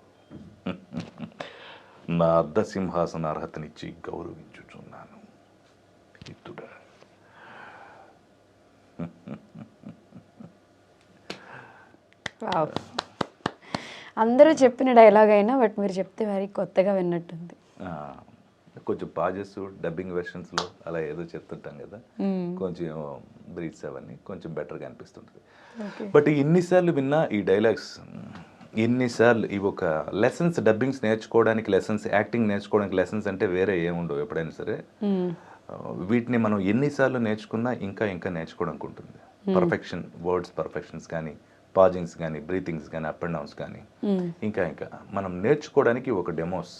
నా అర్ధసింహాసన అర్హతనిచ్చి గౌరవించుచున్నాను. హితుడ. వావ్. అందరూ చెప్పిన డైలాగ్ అయినా బట్ మీరు చెప్తే మరి కొత్తగా విన్నట్టుంది. కొంచెం పాజెస్ డబ్బింగ్ వెర్షన్స్లో అలా ఏదో చెప్తుంటాం కదా, కొంచెం బ్రీత్స్ అవన్నీ కొంచెం బెటర్గా అనిపిస్తుంటుంది. బట్ ఎన్నిసార్లు విన్నా ఈ డైలాగ్స్, ఎన్నిసార్లు ఇవి ఒక లెసన్స్, డబ్బింగ్స్ నేర్చుకోవడానికి లెసన్స్, యాక్టింగ్ నేర్చుకోవడానికి లెసన్స్ అంటే వేరే ఏముండవు ఎప్పుడైనా సరే. వీటిని మనం ఎన్నిసార్లు నేర్చుకున్నా ఇంకా ఇంకా నేర్చుకోవడానికి ఉంటుంది. పర్ఫెక్షన్, వర్డ్స్ పర్ఫెక్షన్స్ కానీ, పాజింగ్స్ కానీ, బ్రీతింగ్స్ కానీ, అప్ అండ్ డౌన్స్ కానీ, ఇంకా ఇంకా మనం నేర్చుకోవడానికి ఒక డెమోస్.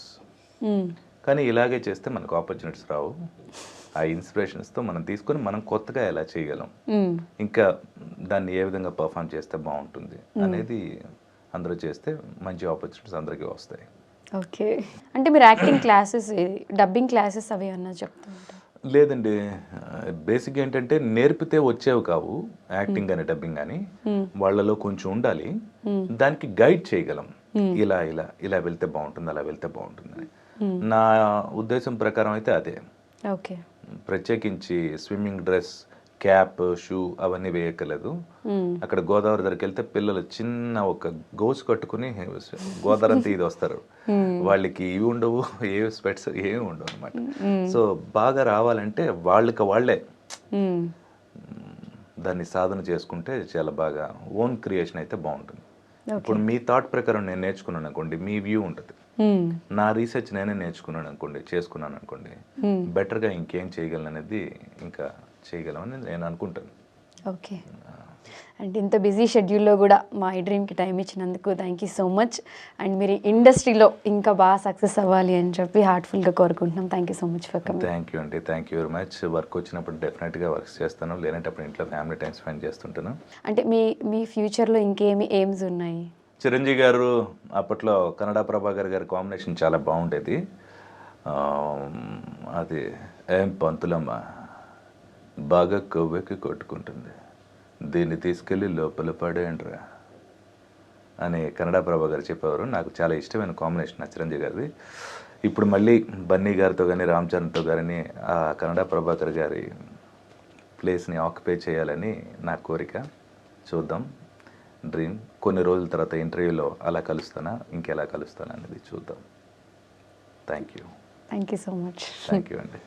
కానీ ఇలాగే చేస్తే మనకు ఆపర్చునిటీస్ రావు. ఆ ఇన్స్పిరేషన్స్తో మనం తీసుకొని మనం కొత్తగా ఎలా చేయగలం, ఇంకా దాన్ని ఏ విధంగా పర్ఫామ్ చేస్తే బాగుంటుంది అనేది అందరూ చేస్తే మంచి ఆపర్చునిటీస్ అందరికీ వస్తాయి. ఓకే, అంటే మీరు యాక్టింగ్ క్లాసెస్, డబ్బింగ్ క్లాసెస్ అవి అన్నా చెప్తుంటారు? లేదండి, బేసిక్ ఏంటంటే నేర్పితే వచ్చేవి కావు. యాక్టింగ్ కానీ డబ్బింగ్ కానీ వాళ్ళలో కొంచెం ఉండాలి, దానికి గైడ్ చేయగలం. ఇలా ఇలా ఇలా వెళ్తే బాగుంటుంది, అలా వెళ్తే బాగుంటుందని నా ఉద్దేశం ప్రకారం అయితే అదే. ఓకే, ప్రత్యేకించి స్విమ్మింగ్ డ్రెస్, క్యాప్, షూ అవన్నీ వేయక్కర్లేదు. అక్కడ గోదావరి దగ్గరికి వెళ్తే పిల్లలు చిన్న ఒక గోసు కట్టుకుని గోదావరి అంతా ఇది వస్తారు. వాళ్ళకి ఇవి ఉండవు, ఏ స్పెట్స్ ఏమి ఉండవు అనమాట. సో బాగా రావాలంటే వాళ్ళకి వాళ్ళే దాన్ని సాధన చేసుకుంటే చాలా బాగా ఓన్ క్రియేషన్ అయితే బాగుంటుంది. ఇప్పుడు మీ థాట్ ప్రకారం నేను నేర్చుకున్నాను అనుకోండి, మీ వ్యూ ఉంటుంది. నా రీసెర్చ్ నేనే నేర్చుకున్నాను అనుకోండి, చేసుకున్నాను అనుకోండి, బెటర్గా ఇంకేం చేయగలను అనేది ఇంకా చేయగలమని నేను అనుకుంటాను. ఓకే, అండ్ ఇంత బిజీ షెడ్యూల్లో కూడా మా ఈ డ్రీమ్కి టైం ఇచ్చినందుకు thank you so much. And మీరు ఇండస్ట్రీలో ఇంకా బాగా సక్సెస్ అవ్వాలి అని చెప్పి హార్ట్ఫుల్గా కోరుకుంటున్నాం. Thank you so much for coming. Thank you అండి, thank you very much. Work వచ్చినప్పుడు డెఫినెట్గా వర్క్ చేస్తాను, లేనప్పుడు ఇంట్లో ఫ్యామిలీ టైం స్పెండ్ చేస్తుంటాను. అంటే మీ ఫ్యూచర్లో ఇంకేమి ఎయిమ్స్ ఉన్నాయి? చిరంజీవి గారు అప్పట్లో కన్నడ ప్రభాకర్ గారి కాంబినేషన్ చాలా బాగుండేది. అది ఏం పంతులమ్మ బాగా కొవ్వెక్కి కొట్టుకుంటుంది, దీన్ని తీసుకెళ్ళి లోపల పడేయండిరా అని కన్నడ ప్రభా గారు చెప్పేవారు. నాకు చాలా ఇష్టమైన కాంబినేషన్ చిరంజీవి గారిది. ఇప్పుడు మళ్ళీ బన్నీ గారితో కానీ, రామ్ చరణ్తో కానీ ఆ కన్నడ ప్రభాకర్ గారి ప్లేస్ని ఆక్యుపై చేయాలని నా కోరిక. చూద్దాం, డ్రీమ్. కొన్ని రోజుల తర్వాత ఇంటర్వ్యూలో అలా కలుస్తానా, ఇంకెలా కలుస్తానా అనేది చూద్దాం. Thank you so much. Thank you అండి.